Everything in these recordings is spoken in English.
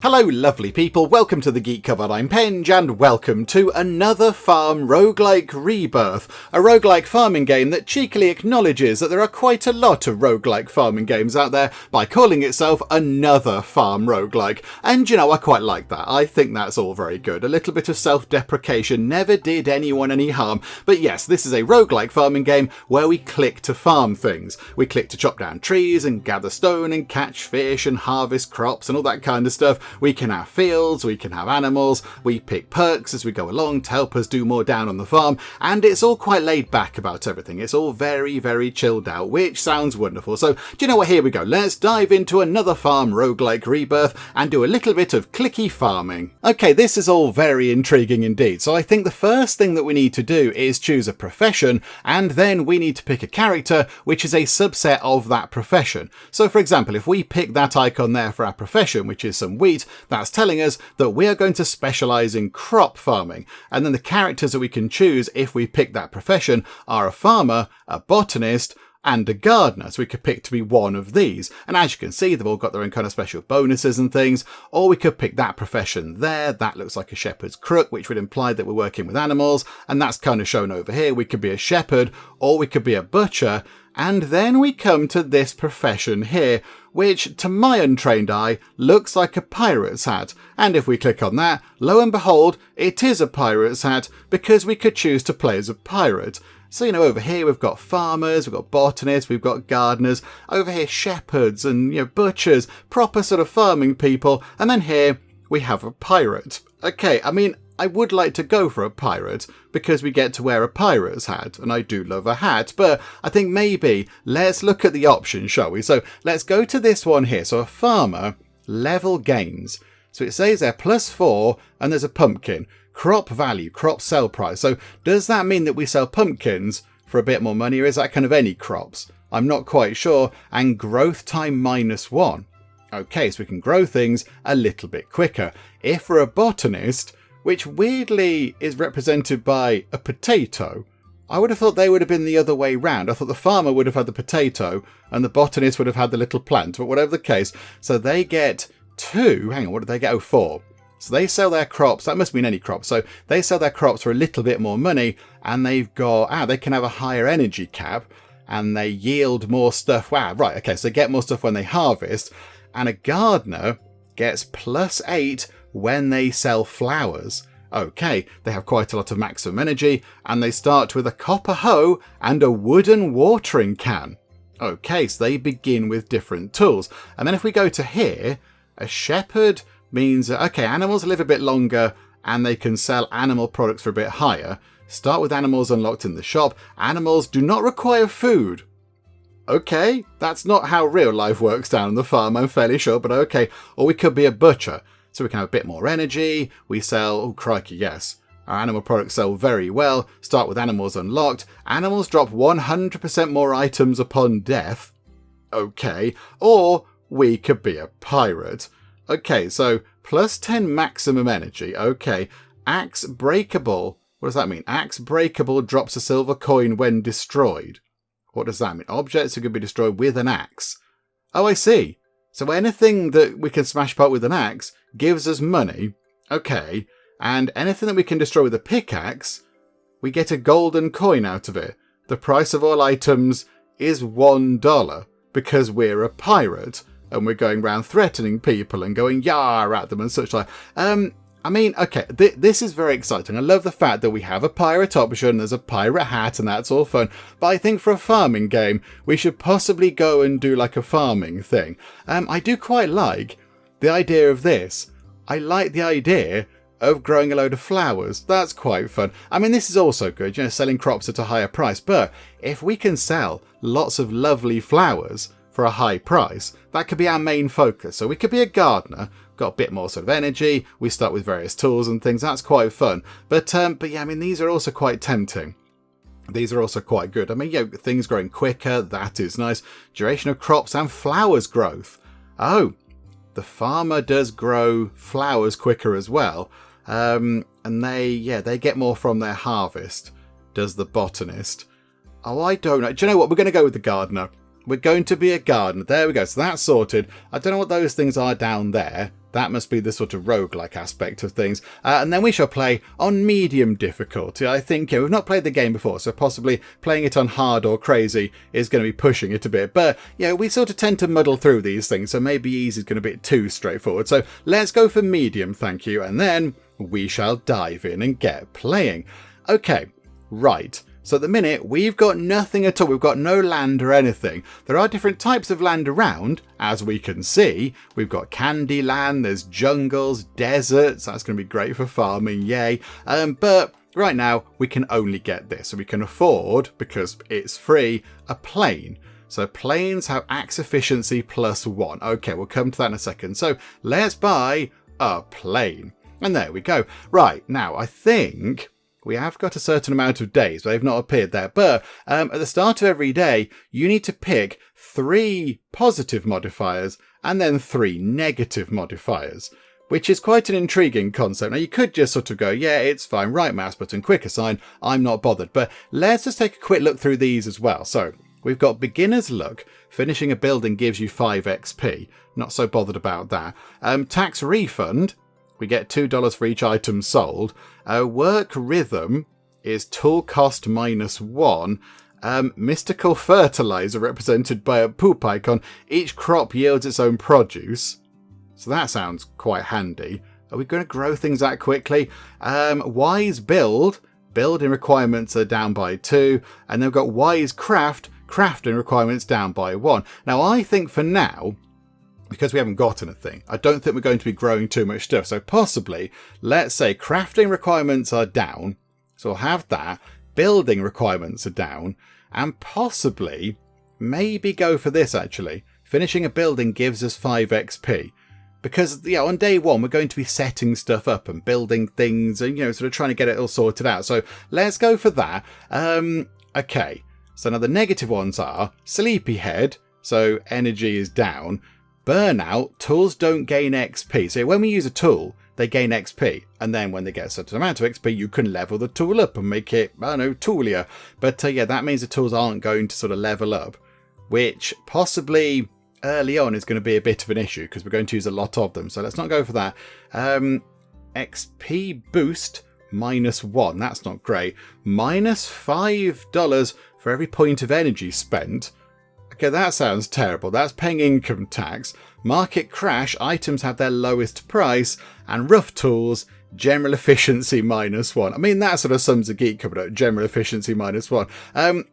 Hello lovely people, welcome to the Geek Cupboard, I'm Penge, and welcome to another Farm Roguelike Rebirth, a roguelike farming game that cheekily acknowledges that there are quite a lot of roguelike farming games out there by calling itself another Farm Roguelike. And you know, I quite like that. I think that's all very good. A little bit of self-deprecation never did anyone any harm. But yes, this is a roguelike farming game where we click to farm things. We click to chop down trees and gather stone and catch fish and harvest crops and all that kind of stuff. We can have fields, we can have animals, we pick perks as we go along to help us do more down on the farm, and it's all quite laid back about everything. It's all very, very chilled out, which sounds wonderful. So, do you know what? Here we go. Let's dive into another Farm Roguelike Rebirth and do a little bit of clicky farming. Okay, this is all very intriguing indeed. So I think the first thing that we need to do is choose a profession, and then we need to pick a character which is a subset of that profession. So for example, if we pick that icon there for our profession, which is some wheat, that's telling us that we are going to specialise in crop farming. And then the characters that we can choose if we pick that profession are a farmer, a botanist, and a gardener. So we could pick to be one of these. And as you can see, they've all got their own kind of special bonuses and things. Or we could pick that profession there. That looks like a shepherd's crook, which would imply that we're working with animals. And that's kind of shown over here. We could be a shepherd, or we could be a butcher. And then we come to this profession here, which to my untrained eye looks like a pirate's hat. And if we click on that, lo and behold, it is a pirate's hat because we could choose to play as a pirate. So, you know, over here we've got farmers, we've got botanists, we've got gardeners, over here shepherds and, you know, butchers, proper sort of farming people. And then here we have a pirate. Okay, I mean, I would like to go for a pirate because we get to wear a pirate's hat, and I do love a hat, but I think maybe let's look at the options, shall we? So let's go to this one here. So a farmer, level gains. So it says there +4 and there's a pumpkin. Crop value, crop sell price. So does that mean that we sell pumpkins for a bit more money, or is that kind of any crops? I'm not quite sure. And growth time -1. Okay, so we can grow things a little bit quicker. If we're a botanist, which weirdly is represented by a potato, I would have thought they would have been the other way round. I thought the farmer would have had the potato and the botanist would have had the little plant, but whatever the case. So they get 2, hang on, what did they get? Oh, 4. So they sell their crops, that must mean any crop. So they sell their crops for a little bit more money, and they've got, they can have a higher energy cap, and they yield more stuff. Wow, right, okay, so they get more stuff when they harvest. And a gardener gets +8 when they sell flowers. Okay, they have quite a lot of maximum energy, and they start with a copper hoe and a wooden watering can. Okay, so they begin with different tools. And then if we go to here, a shepherd means, okay, animals live a bit longer and they can sell animal products for a bit higher. Start with animals unlocked in the shop. Animals do not require food. Okay, that's not how real life works down on the farm, I'm fairly sure, but okay. Or we could be a butcher. So we can have a bit more energy. We sell, oh crikey, yes. Our animal products sell very well. Start with animals unlocked. Animals drop 100% more items upon death. Okay. Or we could be a pirate. Okay, so +10 maximum energy. Okay. Axe breakable. What does that mean? Axe breakable drops a silver coin when destroyed. What does that mean? Objects that can be destroyed with an axe. Oh, I see. So anything that we can smash apart with an axe gives us money. Okay. And anything that we can destroy with a pickaxe, we get a golden coin out of it. The price of all items is $1 because we're a pirate and we're going around threatening people and going yar at them and such like. I mean, okay, this is very exciting. I love the fact that we have a pirate option, there's a pirate hat, and that's all fun. But I think for a farming game, we should possibly go and do like a farming thing. I do quite like the idea of this. I like the idea of growing a load of flowers. That's quite fun. I mean, this is also good, you know, selling crops at a higher price. But if we can sell lots of lovely flowers for a high price, that could be our main focus. So we could be a gardener, got a bit more sort of energy. We start with various tools and things. That's quite fun. But yeah, I mean, these are also quite tempting. These are also quite good. I mean, you know, things growing quicker. That is nice. Duration of crops and flowers growth. Oh, the farmer does grow flowers quicker as well. And they get more from their harvest. Does the botanist. Oh, I don't know. Do you know what? We're going to go with the gardener. we're going to be a gardener. There we go. So that's sorted. I don't know what those things are down there. That must be the sort of roguelike aspect of things. And then we shall play on medium difficulty. I think we've not played the game before, so possibly playing it on hard or crazy is going to be pushing it a bit. But we sort of tend to muddle through these things, so maybe easy is going to be a bit too straightforward. So let's go for medium, thank you. And then we shall dive in and get playing. Okay, right. So at the minute, we've got nothing at all. We've got no land or anything. There are different types of land around, as we can see. We've got candy land, there's jungles, deserts. That's going to be great for farming, yay. But right now, we can only get this. So we can afford, because it's free, a plain. So plains have axe efficiency +1. Okay, we'll come to that in a second. So let's buy a plain. And there we go. Right, now I think we have got a certain amount of days. They've not appeared there. But at the start of every day, you need to pick 3 positive modifiers and then 3 negative modifiers, which is quite an intriguing concept. Now, you could just sort of go, yeah, it's fine, right mouse button, quick assign, I'm not bothered. But let's just take a quick look through these as well. So we've got beginner's luck. Finishing a building gives you 5 XP. Not so bothered about that. Tax refund. We get $2 for each item sold. Work rhythm is tool cost -1. Mystical fertilizer represented by a poop icon. Each crop yields its own produce. So that sounds quite handy. Are we going to grow things that quickly? Wise build. Building requirements are down by 2. And then we've got wise craft. Crafting requirements down by 1. Now I think for now, because we haven't got anything, I don't think we're going to be growing too much stuff. So possibly, let's say crafting requirements are down. So we'll have that. Building requirements are down. And possibly, maybe go for this actually. Finishing a building gives us 5 XP. Because, on day 1, we're going to be setting stuff up and building things and, sort of trying to get it all sorted out. So let's go for that. Okay. So now the negative ones are sleepyhead. So energy is down. Burnout, tools don't gain XP. So when we use a tool, they gain XP. And then when they get a certain amount of XP, you can level the tool up and make it, toolier. But that means the tools aren't going to sort of level up, which possibly early on is going to be a bit of an issue because we're going to use a lot of them. So let's not go for that. XP boost -1. That's not great. -$5 for every point of energy spent. Okay, that sounds terrible. That's paying income tax. Market crash, items have their lowest price. And rough tools, general efficiency -1. I mean, that sort of sums the Geek Cupboard up. General efficiency -1.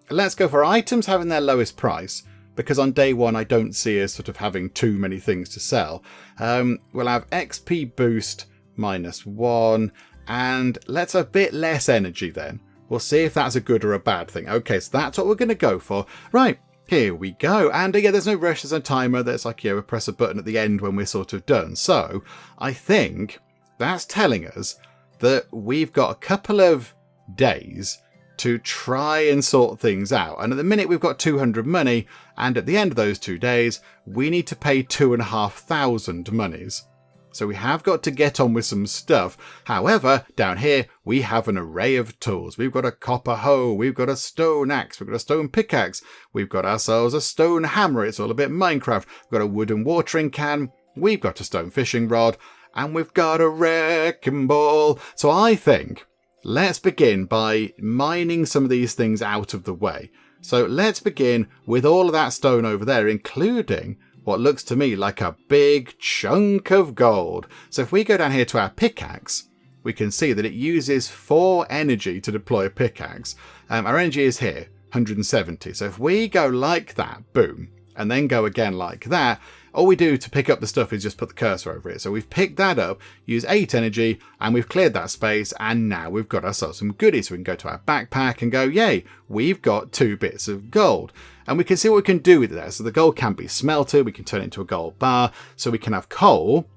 Let's go for items having their lowest price. Because on day 1, I don't see us sort of having too many things to sell. We'll have XP boost -1. And let's have a bit less energy then. We'll see if that's a good or a bad thing. Okay, so that's what we're going to go for. Right. Here we go. And there's no rush, there's no timer. There's like, we press a button at the end when we're sort of done. So I think that's telling us that we've got a couple of days to try and sort things out. And at the minute we've got 200 money. And at the end of those 2 days, we need to pay 2,500 monies. So we have got to get on with some stuff. However, down here, we have an array of tools. We've got a copper hoe, we've got a stone axe, we've got a stone pickaxe, we've got ourselves a stone hammer. It's all a bit Minecraft. We've got a wooden watering can, we've got a stone fishing rod, and we've got a wrecking ball. So I think let's begin by mining some of these things out of the way. So let's begin with all of that stone over there, including what looks to me like a big chunk of gold. So if we go down here to our pickaxe, we can see that it uses 4 energy to deploy a pickaxe. Our energy is here, 170. So if we go like that, boom, and then go again like that, all we do to pick up the stuff is just put the cursor over it. So we've picked that up, use 8 energy, and we've cleared that space, and now we've got ourselves some goodies. So we can go to our backpack and go, yay, we've got 2 bits of gold. And we can see what we can do with it there. So the gold can be smelted, we can turn it into a gold bar, so we can have coal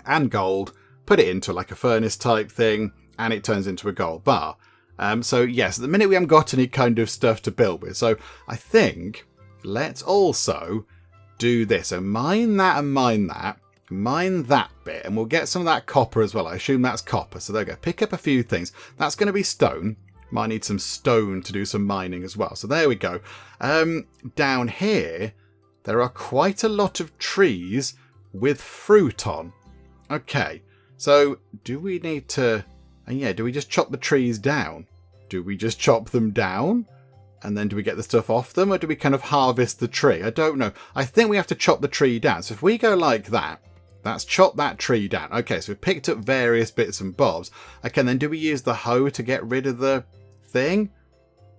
and gold, put it into like a furnace type thing, and it turns into a gold bar. So yes, at the minute we haven't got any kind of stuff to build with. So I think let's also do this. So mine that and mine that bit, and we'll get some of that copper as well. I assume that's copper. So there we go. Pick up a few things. That's going to be stone. Might need some stone to do some mining as well. So there we go. Down here, there are quite a lot of trees with fruit on. Okay, so do we need to... And yeah, do we just chop the trees down? Do we just chop them down? And then do we get the stuff off them? Or do we kind of harvest the tree? I don't know. I think we have to chop the tree down. So if we go like that, that's chop that tree down. Okay, so we've picked up various bits and bobs. Okay, and then do we use the hoe to get rid of the thing?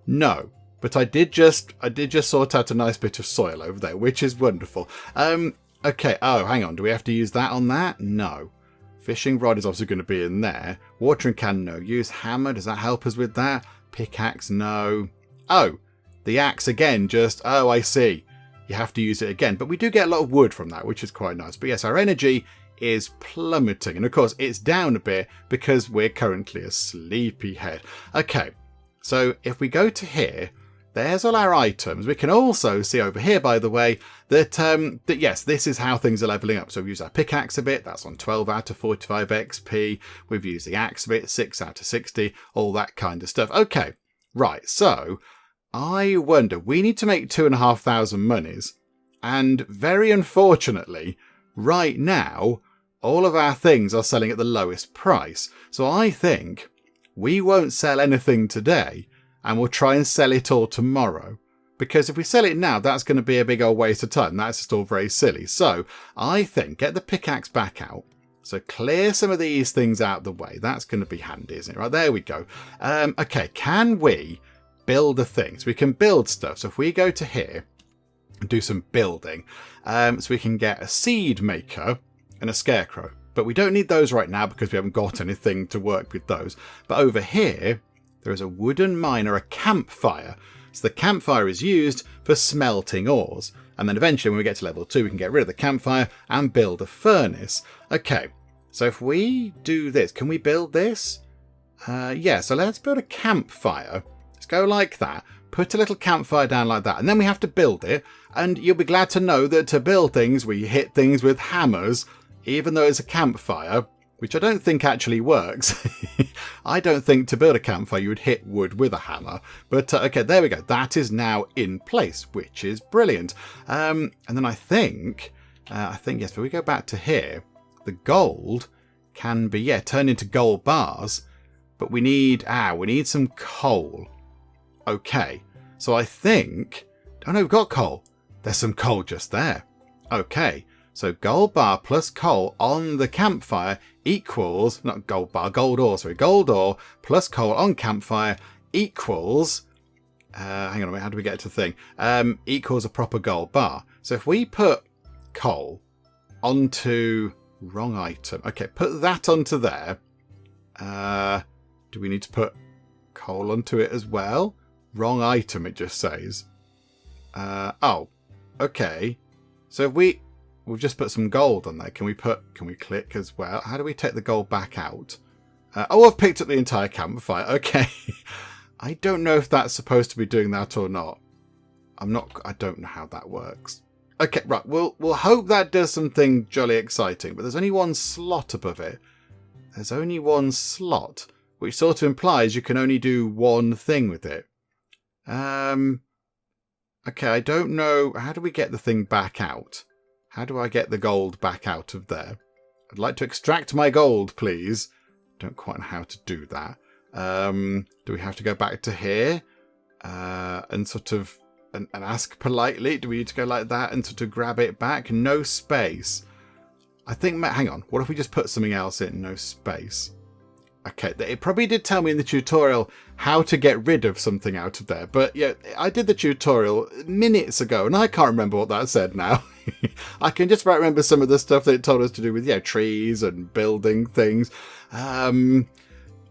No. But I did just sort out a nice bit of soil over there, which is wonderful. Okay, oh, hang on. Do we have to use that on that? No. Fishing rod is obviously going to be in there. Watering can, no use. Hammer, does that help us with that? Pickaxe, no. Oh, the axe again, just, oh, I see. You have to use it again. But we do get a lot of wood from that, which is quite nice. But yes, our energy is plummeting. And of course, it's down a bit because we're currently a sleepyhead. Okay, so if we go to here, there's all our items. We can also see over here, by the way, that yes, this is how things are leveling up. So we've used our pickaxe a bit. That's on 12 out of 45 XP. We've used the axe a bit, 6 out of 60, all that kind of stuff. Okay, right, so... I wonder, we need to make 2,500 monies, and very unfortunately, right now, all of our things are selling at the lowest price. So I think we won't sell anything today, and we'll try and sell it all tomorrow. Because if we sell it now, that's going to be a big old waste of time. That's just all very silly. So I think, get the pickaxe back out. So clear some of these things out of the way. That's going to be handy, isn't it? Right, there we go. Okay, can we... build a thing? So we can build stuff. So if we go to here and do some building, so we can get a seed maker and a scarecrow. But we don't need those right now because we haven't got anything to work with those. But over here, there is a wooden mine or a campfire. So the campfire is used for smelting ores. And then eventually when we get to level 2, we can get rid of the campfire and build a furnace. Okay, so if we do this, can we build this? Yeah, so let's build a campfire. Go like that, put a little campfire down like that, and then we have to build it. And you'll be glad to know that to build things, we hit things with hammers, even though it's a campfire, which I don't think actually works. I don't think to build a campfire you would hit wood with a hammer. But okay, there we go. That is now in place, which is brilliant. And then I think yes, if we go back to here, the gold can be, yeah, turned into gold bars, but we need some coal. Okay, so I think... Oh no, we've got coal. There's some coal just there. Okay, so gold bar plus coal on the campfire equals... Not gold bar, gold ore, sorry. Gold ore plus coal on campfire equals... hang on a minute, how do we get to the thing? Equals a proper gold bar. So if we put coal onto... Wrong item. Okay, put that onto there. Do we need to put coal onto it as well? Wrong item, it just says. Oh, okay. So if we've just put some gold on there. Can we click as well? How do we take the gold back out? Oh, I've picked up the entire campfire. Okay. I don't know if that's supposed to be doing that or not. I don't know how that works. Okay, right. We'll hope that does something jolly exciting, but there's only one slot above it. There's only one slot, which sort of implies you can only do one thing with it. Okay, I don't know. How do we get the thing back out? How do I get the gold back out of there? I'd like to extract my gold, please. Don't quite know how to do that. Do we have to go back to here? And sort of... And ask politely? Do we need to go like that and sort of grab it back? No space. I think... Hang on. What if we just put something else in? No space. Okay, it probably did tell me in the tutorial how to get rid of something out of there. But yeah, I did the tutorial minutes ago and I can't remember what that said now. I can just about remember some of the stuff that it told us to do with, yeah, trees and building things.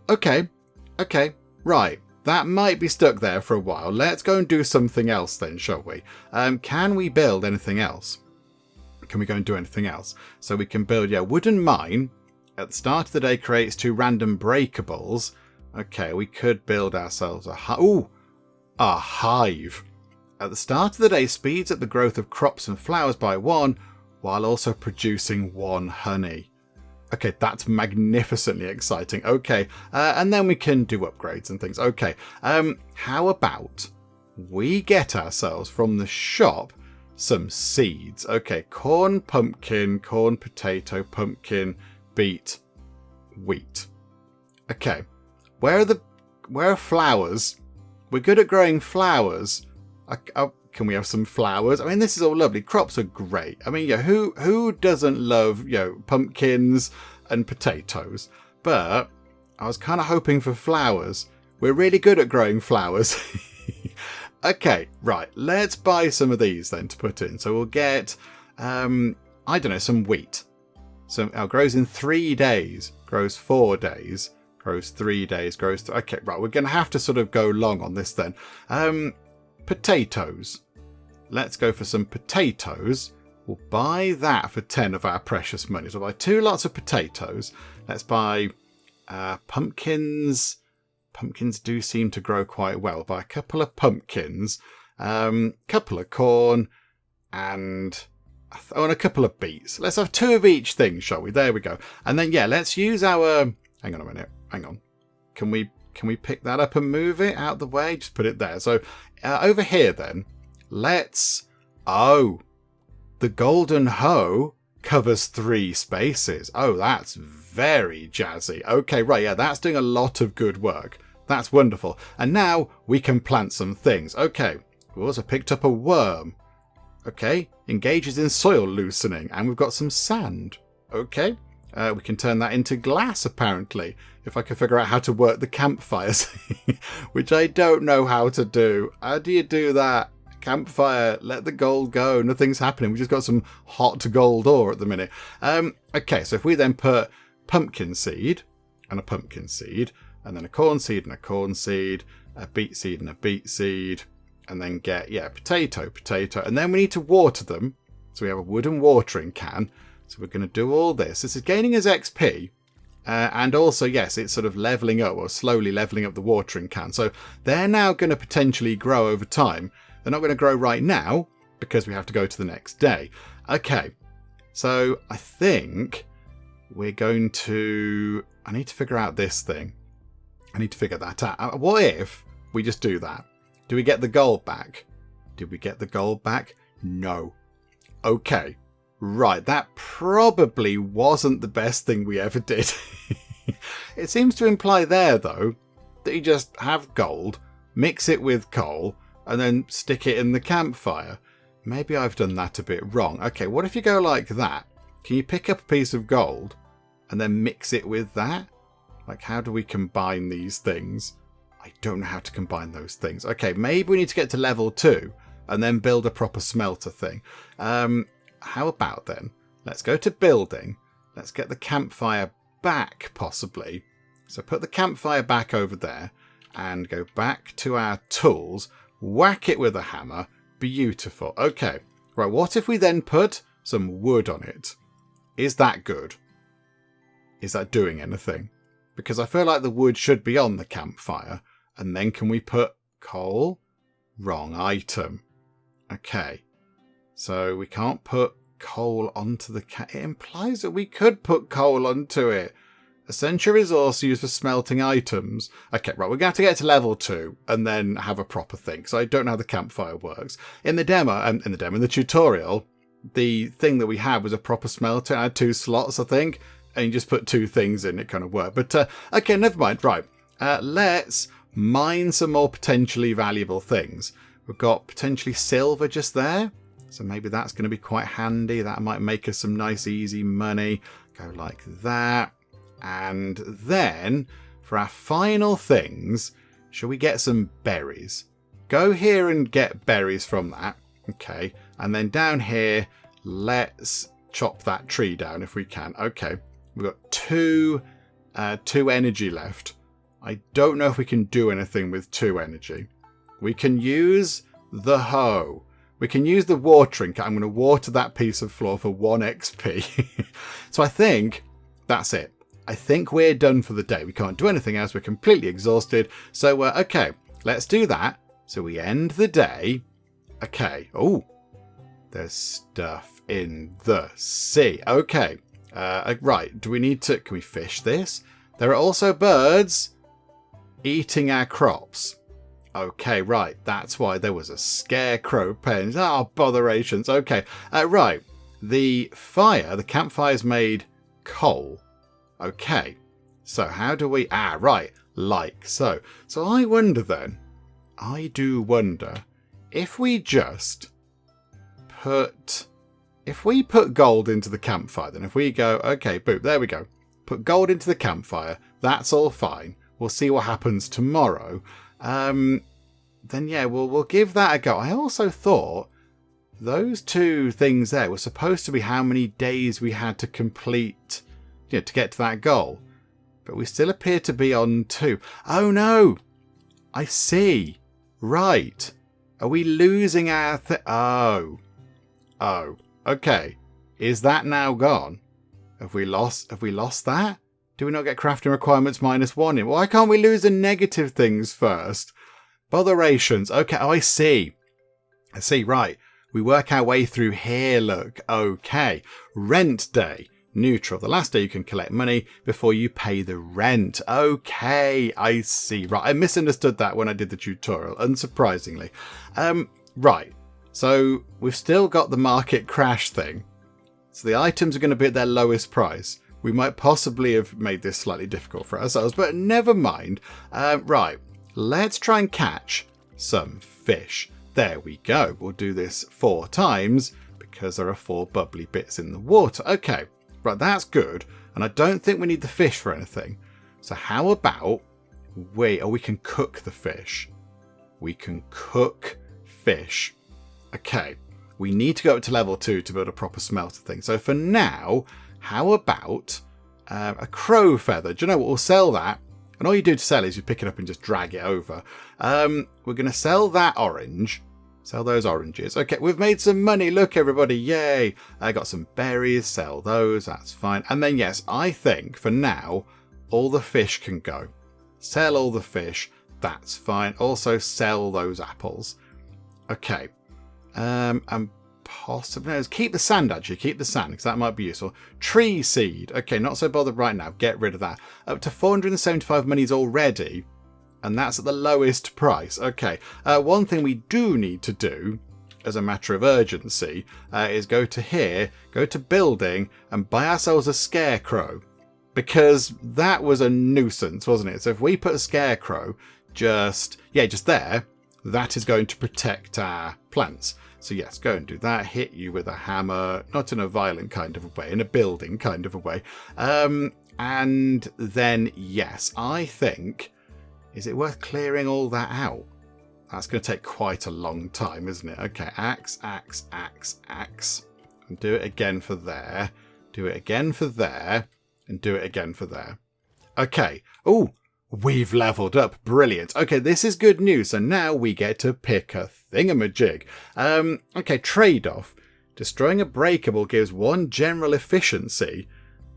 Okay, right. That might be stuck there for a while. Let's go and do something else then, shall we? Can we build anything else? Can we go and do anything else? So we can build, yeah, wooden mine. At the start of the day creates 2 random breakables. Okay, we could build ourselves a hive. At the start of the day speeds up the growth of crops and flowers by 1, while also producing 1 honey. Okay, that's magnificently exciting. Okay, and then we can do upgrades and things. Okay, how about we get ourselves from the shop some seeds? Okay, corn, potato, pumpkin, beet, wheat. Okay, where are flowers? We're good at growing flowers. Can we have some flowers? I mean, this is all lovely. Crops are great. I mean, yeah, who doesn't love, pumpkins and potatoes? But I was kind of hoping for flowers. We're really good at growing flowers. Okay, right. Let's buy some of these then to put in. So we'll get, I don't know, some wheat. So it grows in 3 days, grows 4 days, grows 3 days, grows... Okay, right. We're going to have to sort of go long on this then. Potatoes. Let's go for some potatoes. We'll buy that for 10 of our precious money. So we'll buy 2 lots of potatoes. Let's buy pumpkins. Pumpkins do seem to grow quite well. Buy a couple of pumpkins, couple of corn, and a couple of beets. Let's have 2 of each thing, shall we? There we go. And then, yeah, let's use our... Hang on a minute. Hang on. Can we pick that up and move it out the way? Just put it there. So over here then, let's... Oh, the golden hoe covers 3 spaces. Oh, that's very jazzy. Okay, right, yeah, that's doing a lot of good work. That's wonderful. And now we can plant some things. Okay, we also picked up a worm. Okay, engages in soil loosening, and we've got some sand. Okay, we can turn that into glass, apparently, if I can figure out how to work the campfires, which I don't know how to do. How do you do that? Campfire, let the gold go. Nothing's happening. We just got some hot gold ore at the minute. Okay, so if we then put pumpkin seed and a pumpkin seed, and then a corn seed and a corn seed, a beet seed and a beet seed, and then get, potato, and then we need to water them. So we have a wooden watering can. So we're going to do all this. This is gaining us XP. And also, yes, it's sort of leveling up, or slowly leveling up the watering can. So they're now going to potentially grow over time. They're not going to grow right now because we have to go to the next day. Okay, so I think we're going to... I need to figure out this thing. I need to figure that out. What if we just do that? Do we get the gold back? Did we get the gold back? No. Okay, right. That probably wasn't the best thing we ever did. It seems to imply there, though, that you just have gold, mix it with coal, and then stick it in the campfire. Maybe I've done that a bit wrong. Okay, what if you go like that? Can you pick up a piece of gold and then mix it with that? Like, how do we combine these things? I don't know how to combine those things. Okay, maybe we need to get to level 2 and then build a proper smelter thing. How about then? Let's go to building. Let's get the campfire back, possibly. So put the campfire back over there and go back to our tools. Whack it with a hammer. Beautiful. Okay. Right, what if we then put some wood on it? Is that good? Is that doing anything? Because I feel like the wood should be on the campfire. And then can we put coal? Wrong item. Okay. So we can't put coal onto the It implies that we could put coal onto it. Essential resource used for smelting items. Okay, right, we're going to have to get to level 2 and then have a proper thing. Because I don't know how the campfire works. In the tutorial, the thing that we had was a proper smelter. It had 2 slots, I think. And you just put 2 things in, it kind of worked. But, okay, never mind. Right, let's mine some more potentially valuable things. We've got potentially silver just there. So maybe that's going to be quite handy. That might make us some nice, easy money. Go like that. And then, for our final things, shall we get some berries? Go here and get berries from that. Okay. And then down here, let's chop that tree down if we can. Okay. We've got 2 energy left. I don't know if we can do anything with 2 energy. We can use the hoe. We can use the watering can. I'm going to water that piece of floor for 1 XP. So I think that's it. I think we're done for the day. We can't do anything else. We're completely exhausted. So, okay, let's do that. So we end the day. Okay. Oh, there's stuff in the sea. Okay. Right, do we need to... Can we fish this? There are also birds eating our crops. Okay, right. That's why there was a scarecrow pen. Oh, botherations. Okay, right. The campfire's made coal. Okay, so how do we... Ah, right. Like so. So I wonder then, I do wonder, if we just put... If we put gold into the campfire, then if we go, okay, boop, there we go. Put gold into the campfire, that's all fine. We'll see what happens tomorrow. Then yeah, we'll give that a go. I also thought those two things there were supposed to be how many days we had to complete, to get to that goal. But we still appear to be on 2. Oh no! I see. Right. Are we losing our Oh. Okay. Is that now gone? Have we lost that? Do we not get crafting requirements -1 in? Why can't we lose the negative things first? Botherations. Okay, I see. Right. We work our way through here, look. Okay. Rent day. Neutral. The last day you can collect money before you pay the rent. Okay, I see. Right, I misunderstood that when I did the tutorial, unsurprisingly. Right. So we've still got the market crash thing. So the items are going to be at their lowest price. We might possibly have made this slightly difficult for ourselves, but never mind. Right, let's try and catch some fish. There we go. We'll do this 4 times because there are 4 bubbly bits in the water. Okay, right, that's good. And I don't think we need the fish for anything. So how about we can cook the fish. We can cook fish. Okay, we need to go up to level 2 to build a proper smelter thing. So for now, how about a crow feather? Do you know what? We'll sell that. And all you do to sell is you pick it up and just drag it over. We're going to sell that orange. Sell those oranges. Okay, we've made some money. Look, everybody. Yay. I got some berries. Sell those. That's fine. And then, yes, I think for now, all the fish can go. Sell all the fish. That's fine. Also, sell those apples. Okay. And possibly... No, keep the sand, actually. Keep the sand, because that might be useful. Tree seed. Okay, not so bothered right now. Get rid of that. Up to 475 monies already. And that's at the lowest price. Okay. One thing we do need to do, as a matter of urgency, is go to here, go to building, and buy ourselves a scarecrow. Because that was a nuisance, wasn't it? So if we put a scarecrow just there, that is going to protect our plants. So yes, go and do that. Hit you with a hammer, not in a violent kind of a way, in a building kind of a way. And then, yes, I think, is it worth clearing all that out? That's going to take quite a long time, isn't it? Okay, axe, axe, axe, axe. And do it again for there. Do it again for there. And do it again for there. Okay. Oh, we've leveled up. Brilliant. Okay, this is good news. So now we get to pick a thingamajig. Okay, trade-off. Destroying a breakable gives 1 general efficiency,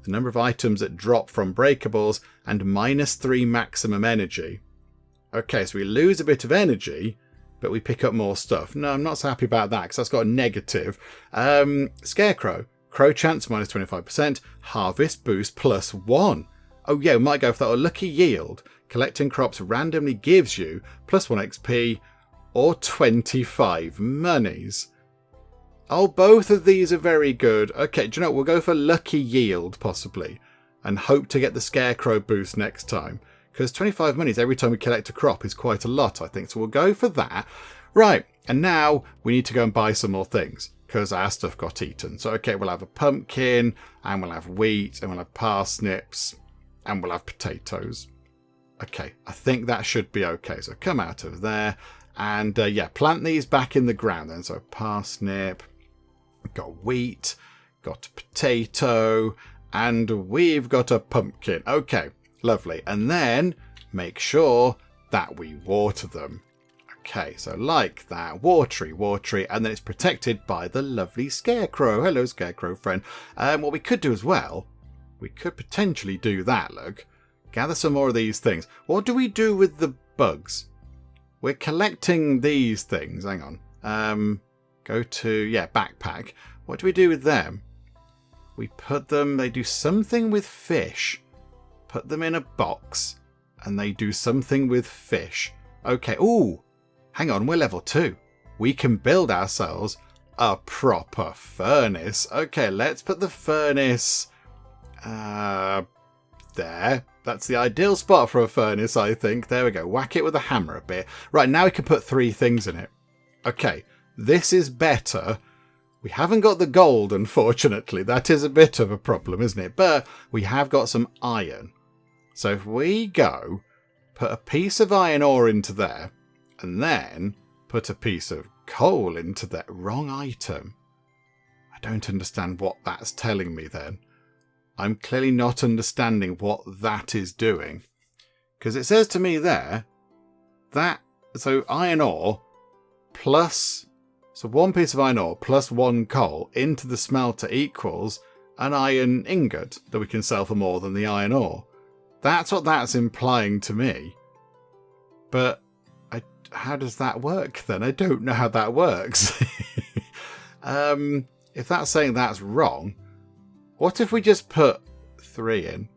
the number of items that drop from breakables, and -3 maximum energy. Okay, so we lose a bit of energy, but we pick up more stuff. No, I'm not so happy about that, because that's got a negative. Scarecrow. Crow chance -25%. Harvest boost +1. Oh yeah, we might go for that. Or lucky yield. Collecting crops randomly gives you +1 XP or 25 monies. Oh, both of these are very good. Okay, do you know what? We'll go for lucky yield, possibly. And hope to get the scarecrow boost next time. Because 25 monies every time we collect a crop is quite a lot, I think. So we'll go for that. Right, and now we need to go and buy some more things. Because our stuff got eaten. So, okay, we'll have a pumpkin, and we'll have wheat, and we'll have parsnips, and we'll have potatoes. Okay, I think that should be okay. So come out of there, and yeah, plant these back in the ground then. So parsnip, got wheat, got a potato, and we've got a pumpkin. Okay, lovely. And then make sure that we water them. Okay, so like that, watery, and then it's protected by the lovely scarecrow. Hello, scarecrow friend. What we could do as well, we could potentially do that, look. Gather some more of these things. What do we do with the bugs? We're collecting these things. Hang on. Go to, yeah, backpack. What do we do with them? We put them, they do something with fish. Put them in a box and they do something with fish. Okay, ooh, hang on, we're level 2. We can build ourselves a proper furnace. Okay, let's put the furnace there. That's the ideal spot for a furnace, I think. There we go. Whack it with a hammer a bit. Right, now we can put 3 things in it. Okay, this is better. We haven't got the gold, unfortunately. That is a bit of a problem, isn't it? But we have got some iron. So if we go, put a piece of iron ore into there, and then put a piece of coal into that wrong item. I don't understand what that's telling me then. I'm clearly not understanding what that is doing. Because it says to me there, that, so iron ore plus, so 1 piece of iron ore plus 1 coal into the smelter equals an iron ingot that we can sell for more than the iron ore. That's what that's implying to me. But how does that work then? I don't know how that works. If that's saying that's wrong, what if we just put 3 in?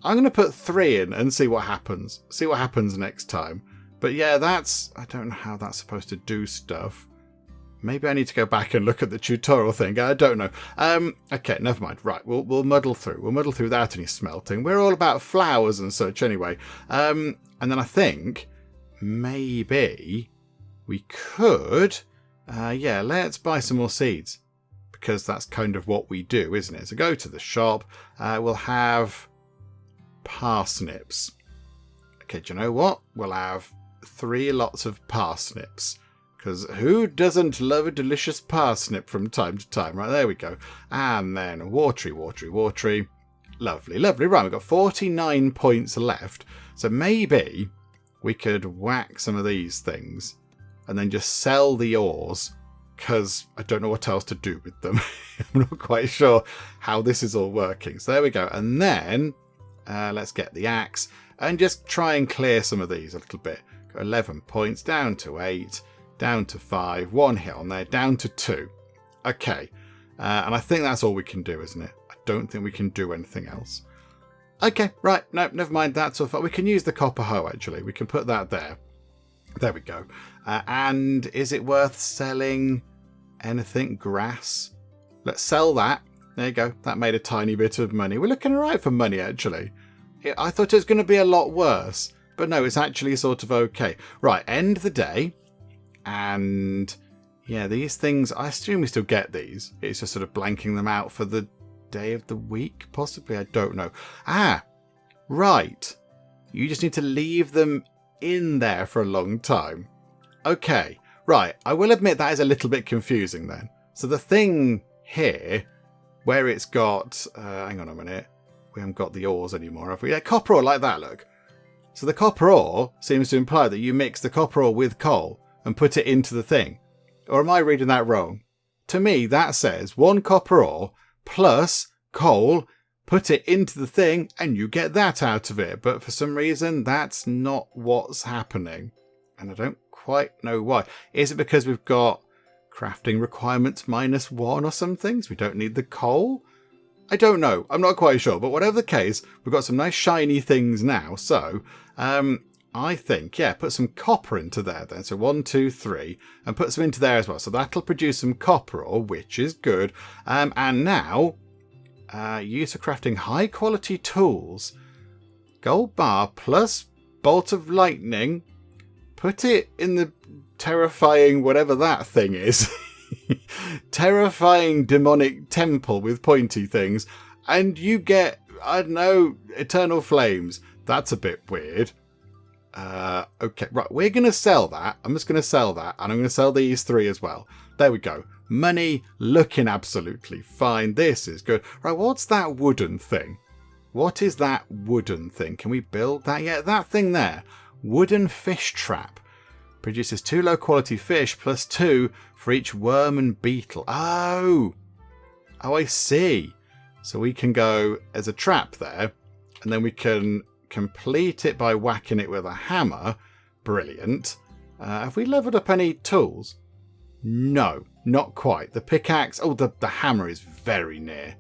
I'm going to put 3 in and see what happens. See what happens next time. But yeah, that's... I don't know how that's supposed to do stuff. Maybe I need to go back and look at the tutorial thing. I don't know. Okay, never mind. Right, we'll muddle through. We'll muddle through without any smelting. We're all about flowers and such anyway. And then I think maybe we could... yeah, let's buy some more seeds. Because that's kind of what we do, isn't it? So go to the shop. We'll have parsnips. Okay, do you know what? We'll have 3 lots of parsnips. Because who doesn't love a delicious parsnip from time to time? Right, there we go. And then watery, watery, watery. Lovely, lovely. Right, we've got 49 points left. So maybe we could whack some of these things and then just sell the ores. Because I don't know what else to do with them. I'm not quite sure how this is all working. So there we go. And then let's get the axe and just try and clear some of these a little bit. Go 11 points, down to 8, down to 5, 1 hit on there, down to 2. Okay. And I think that's all we can do, isn't it? I don't think we can do anything else. Okay, right. No, never mind. That's all fine. We can use the copper hoe, actually. We can put that there. There we go. And is it worth selling anything? Grass? Let's sell that. There you go. That made a tiny bit of money. We're looking alright for money, actually. I thought it was going to be a lot worse. But no, it's actually sort of okay. Right, end the day. And yeah, these things, I assume we still get these. It's just sort of blanking them out for the day of the week, possibly. I don't know. Ah, right. You just need to leave them in there for a long time. Okay, right. I will admit that is a little bit confusing then. So the thing here, where it's got... hang on a minute. We haven't got the ores anymore, have we? Yeah, copper ore like that, look. So the copper ore seems to imply that you mix the copper ore with coal and put it into the thing. Or am I reading that wrong? To me, that says 1 copper ore plus coal, put it into the thing, and you get that out of it. But for some reason, that's not what's happening. And I don't quite know why. Is it because we've got crafting requirements -1 or something? So we don't need the coal? I don't know. I'm not quite sure. But whatever the case, we've got some nice shiny things now. So, I think, yeah, put some copper into there then. So 1, 2, 3, and put some into there as well. So that'll produce some copper ore, which is good. And now, use for crafting high quality tools. Gold bar plus bolt of lightning. Put it in the terrifying whatever that thing is. Terrifying demonic temple with pointy things. And you get, I don't know, eternal flames. That's a bit weird. Okay, right, we're going to sell that. I'm just going to sell that. And I'm going to sell these 3 as well. There we go. Money looking absolutely fine. This is good. Right, what's that wooden thing? What is that wooden thing? Can we build that? Yeah, that thing there. Wooden fish trap. Produces 2 low quality fish plus 2 for each worm and beetle. Oh, I see. So we can go as a trap there. And then we can complete it by whacking it with a hammer. Brilliant. Have we leveled up any tools? No, not quite. The pickaxe, oh, the hammer is very near.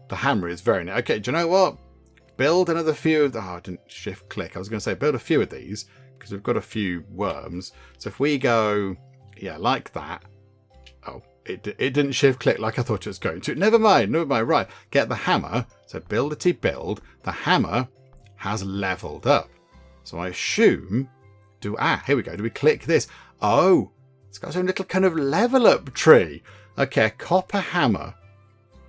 The hammer is very nice. Okay, do you know what? Build another few of... Oh, I didn't shift click. I was going to say build a few of these because we've got a few worms. So if we go, yeah, like that. Oh, it didn't shift click like I thought it was going to. Never mind. Right, get the hammer. So buildity build. The hammer has leveled up. So I assume... here we go. Do we click this? Oh, it's got its own little kind of level up tree. Okay, a copper hammer.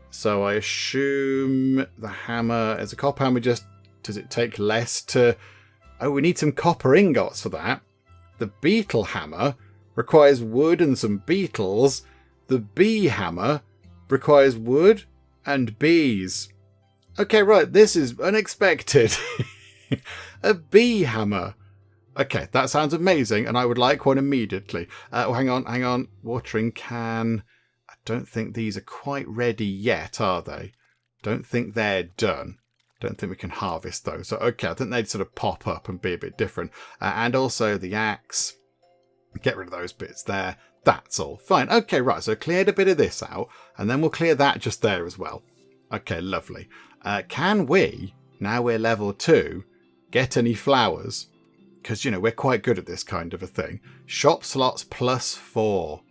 So I assume the hammer, as a copper hammer, just does it take less to... Oh, we need some copper ingots for that. The beetle hammer requires wood and some beetles. The bee hammer requires wood and bees. Okay, right, this is unexpected. A bee hammer. Okay, that sounds amazing, and I would like one immediately. Oh, hang on. Watering can... Don't think these are quite ready yet, are they? Don't think they're done. Don't think we can harvest those. So, okay, I think they'd sort of pop up and be a bit different. And also the axe. Get rid of those bits there. That's all fine. Okay, right, so cleared a bit of this out, and then we'll clear that just there as well. Okay, lovely. Can we, now we're level 2, get any flowers? Because, you know, we're quite good at this kind of a thing. Shop slots +4.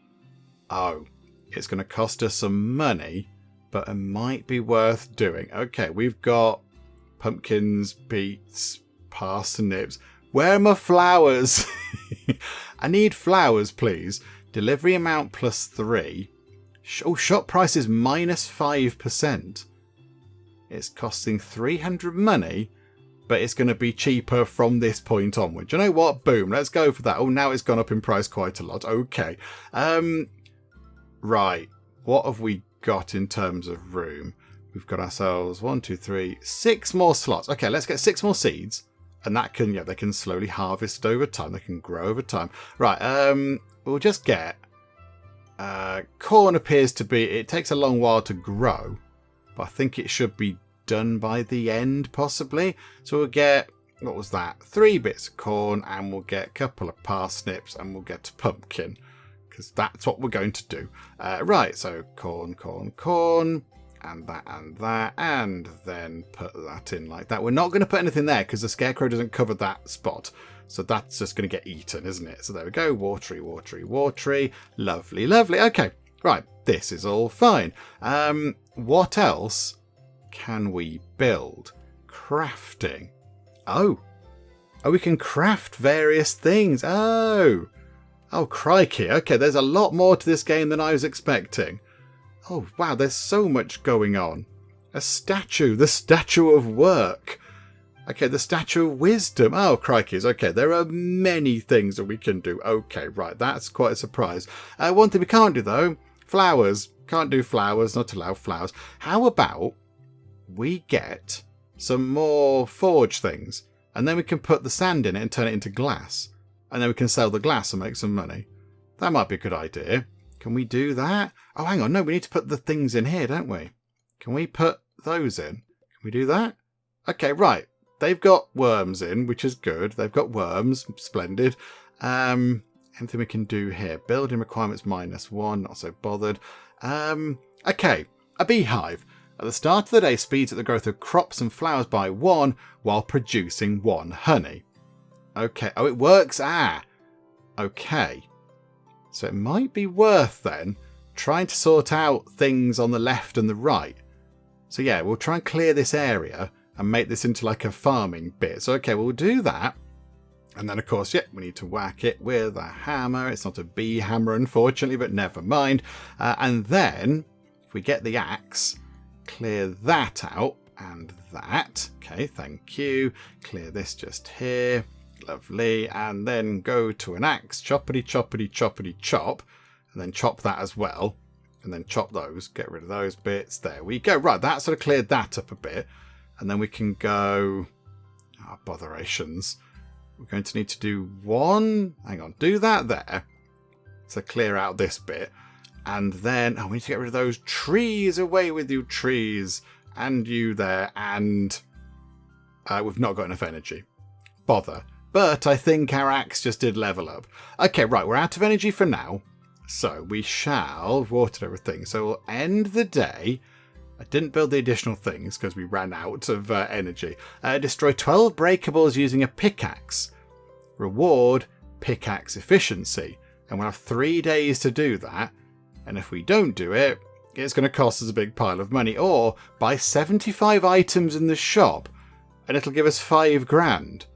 Oh. It's going to cost us some money, but it might be worth doing. Okay, we've got pumpkins, beets, parsnips. Where are my flowers? I need flowers, please. Delivery amount +3. Oh, shop price is -5%. It's costing 300 money, but it's going to be cheaper from this point onward. You know what? Boom, let's go for that. Oh, now it's gone up in price quite a lot. Okay. Right, what have we got in terms of room? We've got ourselves 1, 2, 3, 6 more slots. Okay, let's get 6 more seeds. And that can, yeah, they can slowly harvest over time. They can grow over time. Right, we'll just get... corn appears to be... It takes a long while to grow. But I think it should be done by the end, possibly. So we'll get... What was that? 3 bits of corn, and we'll get a couple of parsnips, and we'll get a pumpkin. Because that's what we're going to do. Right, so corn, and that, and then put that in like that. We're not going to put anything there because the scarecrow doesn't cover that spot. So that's just going to get eaten, isn't it? So there we go. Watery. Lovely. Okay, right. This is all fine. What else can we build? Crafting. Oh, we can craft various things. Oh, crikey. Okay, there's a lot more to this game than I was expecting. Oh, wow, there's so much going on. A statue. The statue of work. Okay, the statue of wisdom. Oh, crikey. Okay, there are many things that we can do. Okay, right, that's quite a surprise. One thing we can't do, though, flowers. Can't do flowers, not allow flowers. How about we get some more forge things, and then we can put the sand in it and turn it into glass. And then we can sell the glass and make some money. That might be a good idea. Can we do that? Oh, hang on. No, we need to put the things in here, don't we? Can we put those in? Can we do that? Okay, right. They've got worms in, which is good. They've got worms. Splendid. Anything we can do here? Building requirements -1. Not so bothered. Okay. A beehive. At the start of the day, speeds up the growth of crops and flowers by 1 while producing 1 honey. Okay. Oh, it works. Okay. So it might be worth then trying to sort out things on the left and the right. So yeah, we'll try and clear this area and make this into like a farming bit. So okay, we'll do that. And then of course, yeah, we need to whack it with a hammer. It's not a bee hammer, unfortunately, but never mind. And then if we get the axe, clear that out and that. Okay, thank you. Clear this just here. Lovely. And then go to an axe, choppity chop, and then chop that as well. And then chop those, get rid of those bits. There we go. Right, that sort of cleared that up a bit. And then we can go... Oh, botherations. We're going to need to do one... Hang on, do that there. So clear out this bit. And then... Oh, we need to get rid of those trees. Away with you, trees. And you there. And... we've not got enough energy. Bother. But I think our axe just did level up. Okay, right, we're out of energy for now. So we shall water everything. So we'll end the day I didn't build the additional things because we ran out of energy. Destroy 12 breakables using a pickaxe. Reward pickaxe efficiency. And we'll have 3 days to do that. And if we don't do it, it's going to cost us a big pile of money. Or buy 75 items in the shop and it'll give us 5 grand.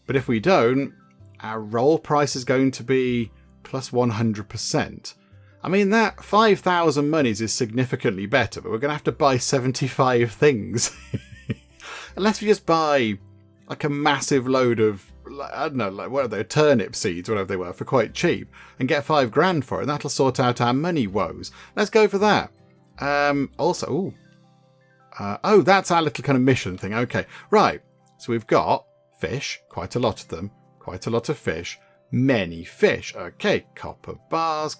But if we don't, our roll price is going to be plus 100%. I mean, that 5,000 monies is significantly better, but we're going to have to buy 75 things. Unless we just buy like a massive load of, I don't know, like what are they, turnip seeds, whatever they were, for quite cheap, and get 5 grand for it, and that'll sort out our money woes. Let's go for that. Also, oh, that's our little kind of mission thing. Okay, right. So we've got fish, quite a lot of them, quite a lot of fish, many fish. Okay, copper bars,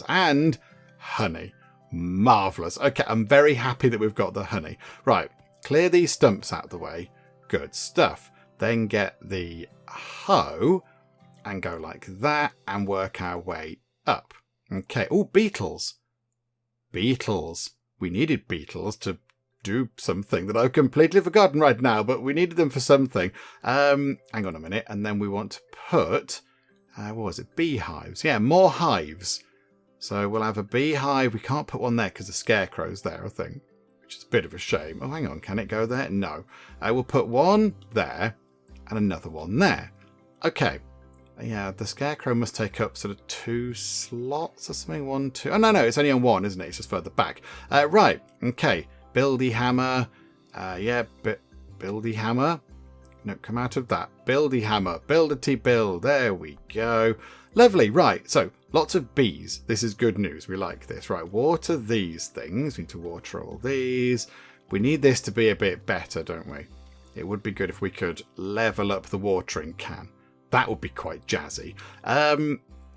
and honey. Marvellous. Okay, I'm very happy that we've got the honey. Right, clear these stumps out of the way. Good stuff. Then get the hoe and go like that and work our way up. Okay, oh, beetles. Beetles. We needed beetles to do something that I've completely forgotten right now, but we needed them for something. Hang on a minute. And then we want to put, what was it? Beehives. Yeah, more hives. So we'll have a beehive. We can't put one there because the scarecrow's there, I think, which is a bit of a shame. Oh, hang on. Can it go there? No. I will put one there and another one there. Okay. Yeah, the scarecrow must take up sort of 2 slots or something. 1, 2. Oh, no, it's only on 1, isn't it? It's just further back. Right. Okay. Buildy hammer. Yeah, buildy hammer. No, come out of that. Buildy hammer. Buildity build. There we go. Lovely. Right. So, lots of bees. This is good news. We like this. Right. Water these things. We need to water all these. We need this to be a bit better, don't we? It would be good if we could level up the watering can. That would be quite jazzy.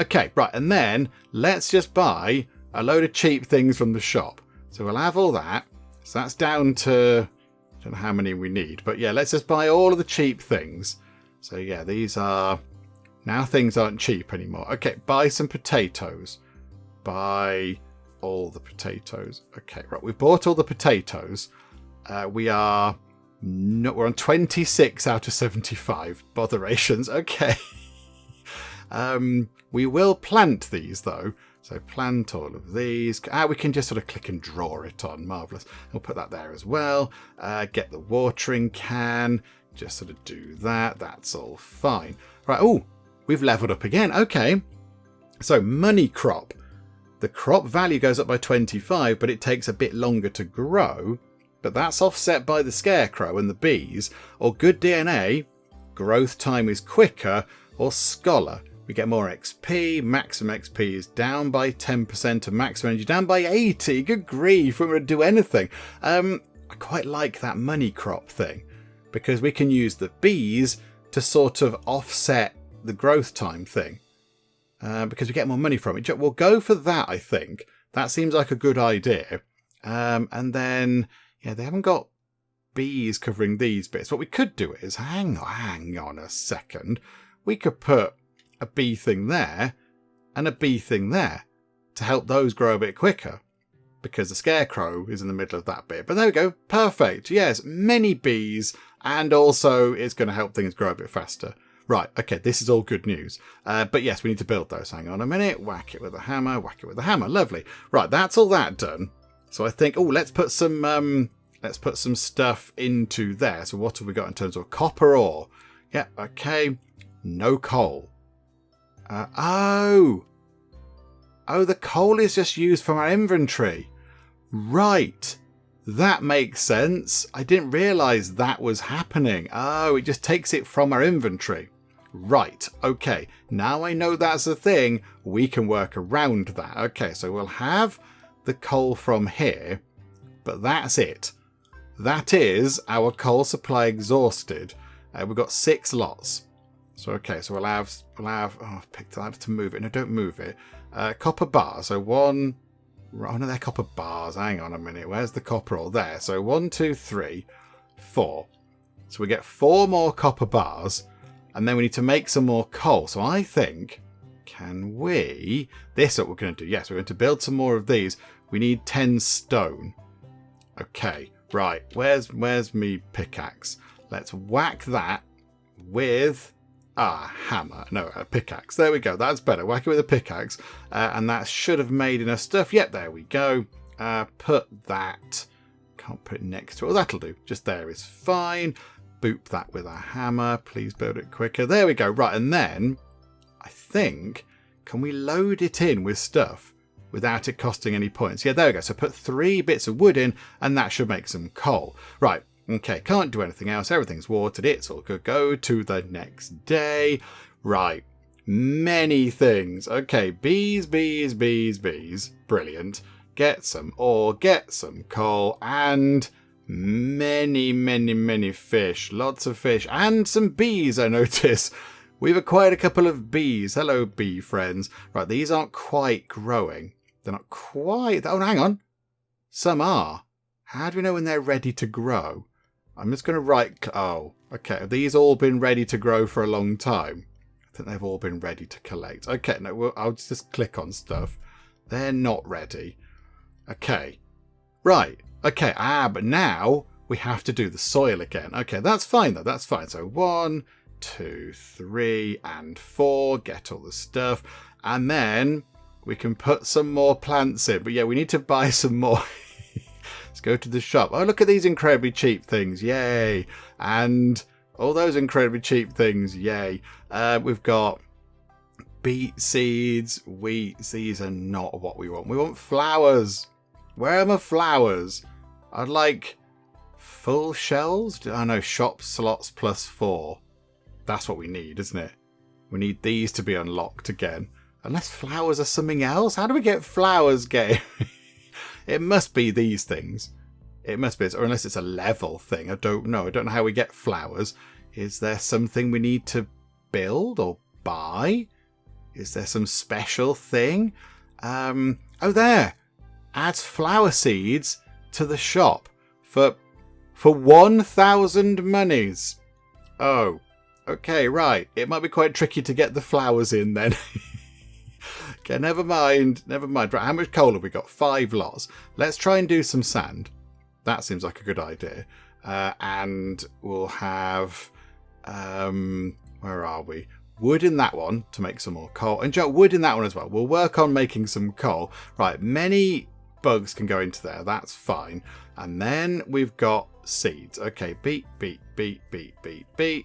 Okay. Right. And then let's just buy a load of cheap things from the shop. So we'll have all that. So that's down to, I don't know how many we need, but yeah, let's just buy all of the cheap things. So yeah, these are, now things aren't cheap anymore. Okay, buy some potatoes. Buy all the potatoes. Okay, right, we've bought all the potatoes. We're on 26 out of 75 botherations. Okay. We will plant these though. So plant all of these. We can just sort of click and draw it on. Marvellous. We'll put that there as well. Get the watering can. Just sort of do that. That's all fine. Right. Oh, we've leveled up again. Okay. So money crop. The crop value goes up by 25, but it takes a bit longer to grow. But that's offset by the scarecrow and the bees. Or good DNA, growth time is quicker. Or scholar. We get more XP. Maximum XP is down by 10% and maximum energy down by 80. Good grief, we're going to do anything. I quite like that money crop thing because we can use the bees to sort of offset the growth time thing because we get more money from it. We'll go for that, I think. That seems like a good idea. And then, yeah, they haven't got bees covering these bits. What we could do is, hang on a second. We could put a bee thing there and a bee thing there to help those grow a bit quicker because the scarecrow is in the middle of that bit. But there we go. Perfect. Yes, many bees and also it's going to help things grow a bit faster. Right. Okay. This is all good news. But yes, we need to build those. Hang on a minute. Whack it with a hammer. Whack it with a hammer. Lovely. Right. That's all that done. So I think, let's put some stuff into there. So what have we got in terms of copper ore? Yeah. Okay. No coal. Oh, the coal is just used from our inventory. Right. That makes sense. I didn't realise that was happening. Oh, it just takes it from our inventory. Right. Okay. Now I know that's a thing. We can work around that. Okay, so we'll have the coal from here, but that's it. That is our coal supply exhausted. We've got 6 lots. So, okay, so we'll have, I've picked that to move it. No, don't move it. Copper bar. So 1, oh no, they're copper bars. Hang on a minute. Where's the copper all there? So 1, 2, 3, 4. So we get 4 more copper bars and then we need to make some more coal. So I think, can this is what we're going to do. Yes, we're going to build some more of these. We need 10 stone. Okay, right. Where's me pickaxe? Let's whack that with a hammer. No, a pickaxe. There we go. That's better. Whack it with a pickaxe. And that should have made enough stuff. Yep, there we go. Put that. Can't put it next to it. Well, that'll do. Just there is fine. Boop that with a hammer. Please build it quicker. There we go. Right, and then I think, can we load it in with stuff without it costing any points? Yeah, there we go. So put 3 bits of wood in, and that should make some coal. Right. Okay, can't do anything else. Everything's watered. It's all good. Go to the next day. Right. Many things. Okay, bees. Brilliant. Get some ore, get some coal, and many fish. Lots of fish. And some bees, I notice. We've acquired a couple of bees. Hello, bee friends. Right, these aren't quite growing. They're not quite... Oh, hang on. Some are. How do we know when they're ready to grow? I'm just going to write... Oh, okay. Have these all been ready to grow for a long time? I think they've all been ready to collect. Okay, no, I'll just click on stuff. They're not ready. Okay. Right. Okay. But now we have to do the soil again. Okay, that's fine, though. That's fine. So 1, 2, 3, and 4. Get all the stuff. And then we can put some more plants in. But yeah, we need to buy some more... Let's go to the shop. Oh, look at these incredibly cheap things. Yay. And all those incredibly cheap things. Yay. We've got beet seeds, wheat. These are not what we want. We want flowers. Where are my flowers? I'd like full shells. I know, shop slots plus 4. That's what we need, isn't it? We need these to be unlocked again. Unless flowers are something else. How do we get flowers, game? It must be these things. It must be, or unless it's a level thing. I don't know. I don't know how we get flowers. Is there something we need to build or buy? Is there some special thing? Oh, there. Adds flower seeds to the shop for 1,000 monies. Oh, okay, right. It might be quite tricky to get the flowers in then. Okay, never mind. Right, how much coal have we got? 5 lots. Let's try and do some sand. That seems like a good idea. And we'll have... where are we? Wood in that one to make some more coal. And wood in that one as well. We'll work on making some coal. Right, many bugs can go into there. That's fine. And then we've got seeds. Okay, beet.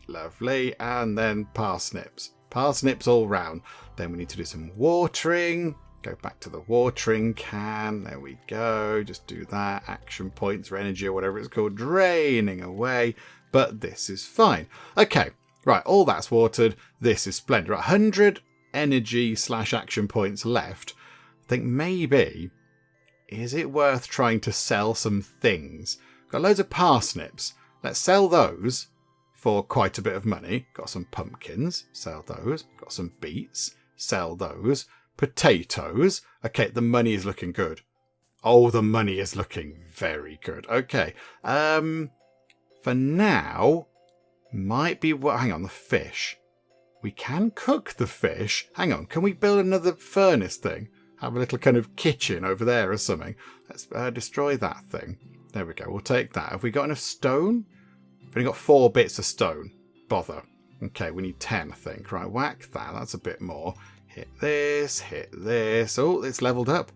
Lovely. And then parsnips. Parsnips all round. Then we need to do some watering. Go back to the watering can. There we go. Just do that. Action points or energy or whatever it's called. Draining away. But this is fine. Okay. Right. All that's watered. This is splendid. Right. 100 energy / action points left. I think maybe... Is it worth trying to sell some things? Got loads of parsnips. Let's sell those for quite a bit of money. Got some pumpkins. Sell those. Got some beets. Sell those. Potatoes. Okay, the money is looking good. Oh, the money is looking very good. Okay. For now, might be... Hang on, the fish. We can cook the fish. Hang on, can we build another furnace thing? Have a little kind of kitchen over there or something. Let's destroy that thing. There we go. We'll take that. Have we got enough stone? We've only got 4 bits of stone. Bother. Okay, we need 10, I think. Right, whack that. That's a bit more. Hit this. Hit this. Oh, it's leveled up.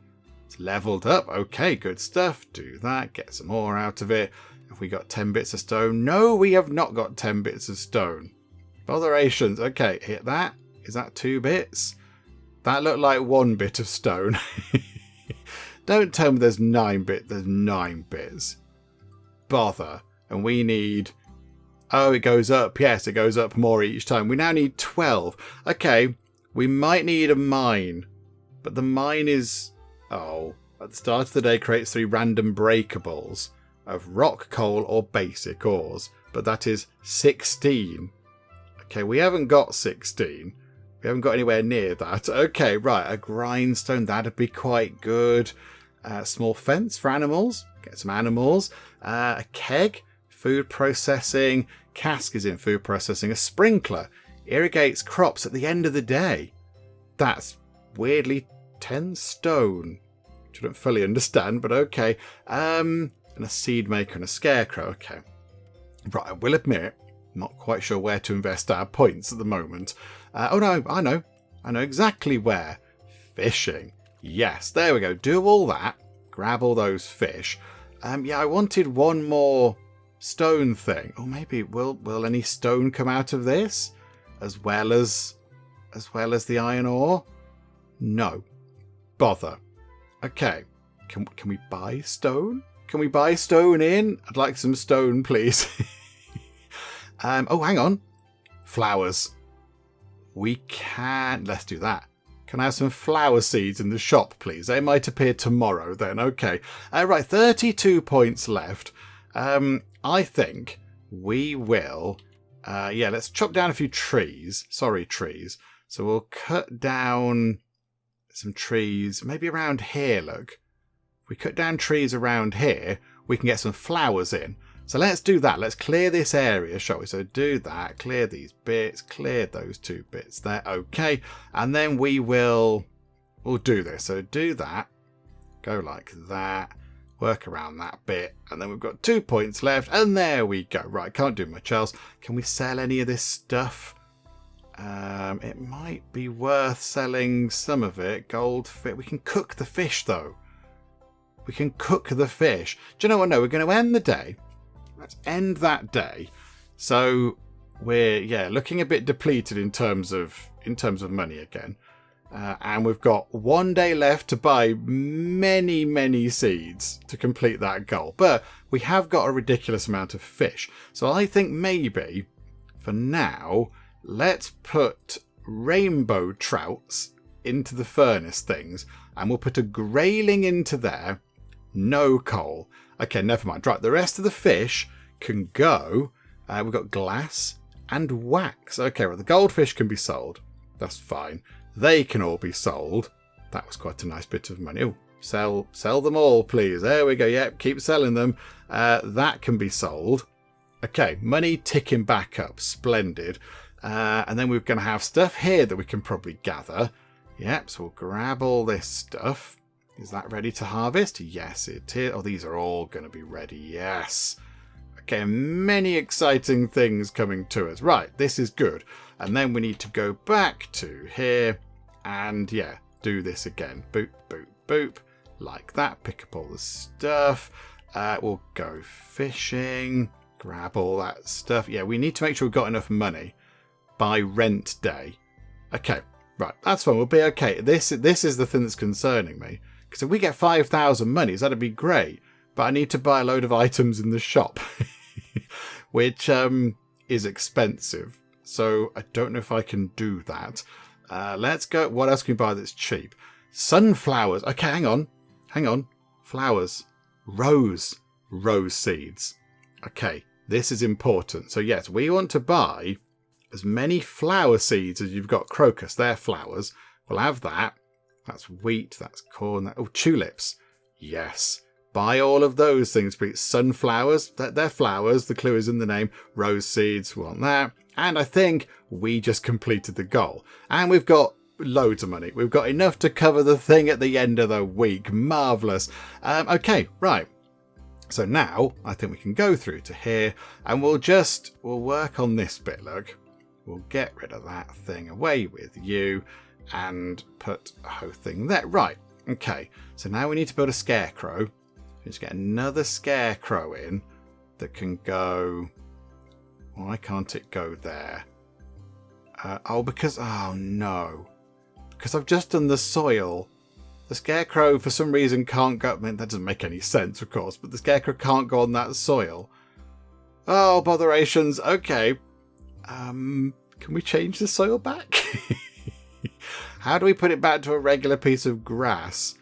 It's leveled up. Okay, good stuff. Do that. Get some more out of it. Have we got 10 bits of stone? No, we have not got 10 bits of stone. Botherations. Okay, hit that. Is that 2 bits? That looked like 1 bit of stone. Don't tell me there's 9 bits. There's 9 bits. Bother. And we need... Oh, it goes up. Yes, it goes up more each time. We now need 12. Okay, we might need a mine. But the mine is... Oh, at the start of the day creates 3 random breakables of rock, coal, or basic ores. But that is 16. Okay, we haven't got 16. We haven't got anywhere near that. Okay, right. A grindstone. That'd be quite good. Small fence for animals. Get some animals. A keg. Food processing. Cask is in food processing. A sprinkler. Irrigates crops at the end of the day. That's weirdly 10 stone. Which I don't fully understand, but okay. and a seed maker and a scarecrow. Okay. Right, I will admit, not quite sure where to invest our points at the moment. Oh no, I know exactly where. Fishing. Yes, there we go. Do all that. Grab all those fish. Yeah, I wanted one more stone thing. Or maybe will any stone come out of this? As well as the iron ore? No. Bother. Okay. Can we buy stone? Can we buy stone in? I'd like some stone, please. Oh, hang on. Flowers. We can... Let's do that. Can I have some flower seeds in the shop, please? They might appear tomorrow then. Okay. Right, 32 points left. I think we will... yeah, let's chop down a few trees. Sorry, trees. So we'll cut down some trees, maybe around here, look. If we cut down trees around here, we can get some flowers in. So let's do that. Let's clear this area, shall we? So do that. Clear these bits. Clear those 2 bits there. Okay. And then we'll do this. So do that. Go like that. Work around that bit. And then we've got 2 points left. And there we go. Right. Can't do much else. Can we sell any of this stuff? It might be worth selling some of it. Gold fish. We can cook the fish, though. We can cook the fish. Do you know what? No, we're going to end the day. Let's end that day. So we're looking a bit depleted in terms of money again, and we've got 1 day left to buy many seeds to complete that goal. But we have got a ridiculous amount of fish. So I think maybe for now let's put rainbow trouts into the furnace things, and we'll put a grayling into there. No coal. Okay, never mind. Right, the rest of the fish can go. We've got glass and wax. Okay, well, the goldfish can be sold. That's fine. They can all be sold. That was quite a nice bit of money. Oh, sell them all, please. There we go. Yep, keep selling them. That can be sold. Okay, money ticking back up. Splendid. And then we're going to have stuff here that we can probably gather. Yep, so we'll grab all this stuff. Is that ready to harvest? Yes, it is. Oh, these are all going to be ready. Yes. Okay, many exciting things coming to us. Right, this is good. And then we need to go back to here and, yeah, do this again. Boop, boop, boop. Like that. Pick up all the stuff. We'll go fishing. Grab all that stuff. Yeah, we need to make sure we've got enough money by rent day. Okay, right. That's fine. We'll be okay. This is the thing that's concerning me. Because if we get 5,000 monies, that'd be great. But I need to buy a load of items in the shop, which is expensive. So I don't know if I can do that. Let's go. What else can we buy that's cheap? Sunflowers. Okay, hang on. Flowers. Rose seeds. Okay, this is important. So yes, we want to buy as many flower seeds as you've got. Crocus, they're flowers. We'll have that. That's wheat, that's corn. Oh, tulips. Yes. Buy all of those things, please. Sunflowers, they're flowers. The clue is in the name. Rose seeds, we want that. And I think we just completed the goal. And we've got loads of money. We've got enough to cover the thing at the end of the week. Marvellous. Okay, right. So now I think we can go through to here and we'll work on this bit, look. We'll get rid of that thing. Away with you. And put a whole thing there. Right. Okay. So now we need to build a scarecrow. Let's get another scarecrow in that can go. Why can't it go there? Oh no. Because I've just done the soil. The scarecrow for some reason can't go. I mean, that doesn't make any sense, of course, but the scarecrow can't go on that soil. Oh, botherations. Okay. Can we change the soil back? How do we put it back to a regular piece of grass?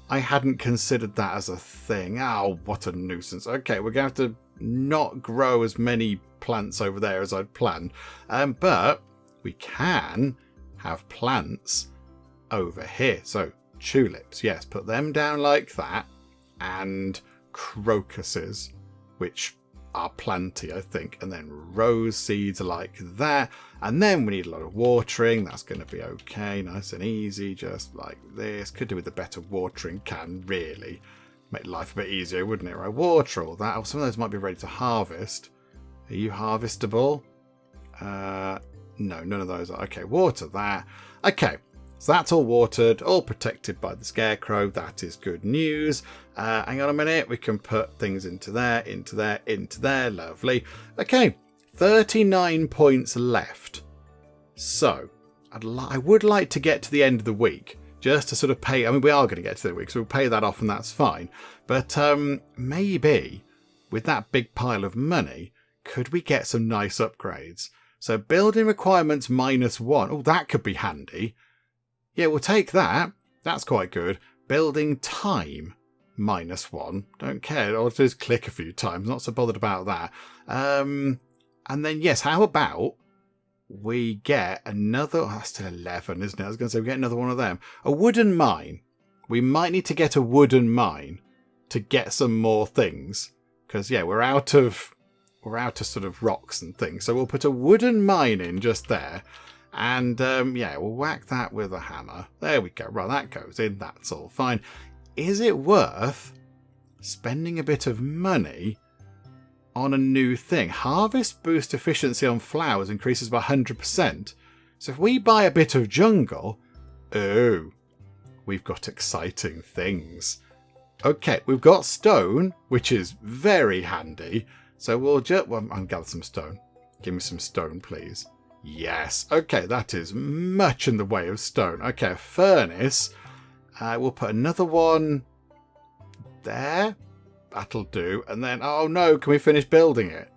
I hadn't considered that as a thing. Oh, what a nuisance. Okay, we're going to have to not grow as many plants over there as I'd planned. But we can have plants over here. So tulips, yes, put them down like that. And crocuses, which are plenty, I think. And then rose seeds like that. And then we need a lot of watering. That's going to be okay. Nice and easy, just like this. Could do with a better watering can, really. Make life a bit easier, wouldn't it? Right, water all that. Oh, some of those might be ready to harvest. Are you harvestable? No, none of those are. Okay, water that. Okay, so that's all watered, all protected by the scarecrow. That is good news. Hang on a minute. We can put things into there, into there, into there. Lovely. Okay, 39 points left. So, I would like to get to the end of the week, just to sort of pay. I mean, we are going to get to the week, so we'll pay that off and that's fine. But maybe with that big pile of money, could we get some nice upgrades? So building requirements -1. Oh, that could be handy. Yeah, we'll take that. That's quite good. Building time -1. Don't care. I'll just click a few times. Not so bothered about that. And then, yes, how about we get another... Oh, that's still 11, isn't it? I was going to say we get another one of them. A wooden mine. We might need to get a wooden mine to get some more things. Because, yeah, we're out of sort of rocks and things. So we'll put a wooden mine in just there. And, yeah, we'll whack that with a hammer. There we go. Right, that goes in. That's all fine. Is it worth spending a bit of money on a new thing? Harvest boost efficiency on flowers increases by 100%. So if we buy a bit of jungle... Oh, we've got exciting things. Okay, we've got stone, which is very handy. So we'll just... Well, I'll gather some stone. Give me some stone, please. Yes. Okay, that is much in the way of stone. Okay, a furnace. We'll put another one there. That'll do. And then, oh no, can we finish building it?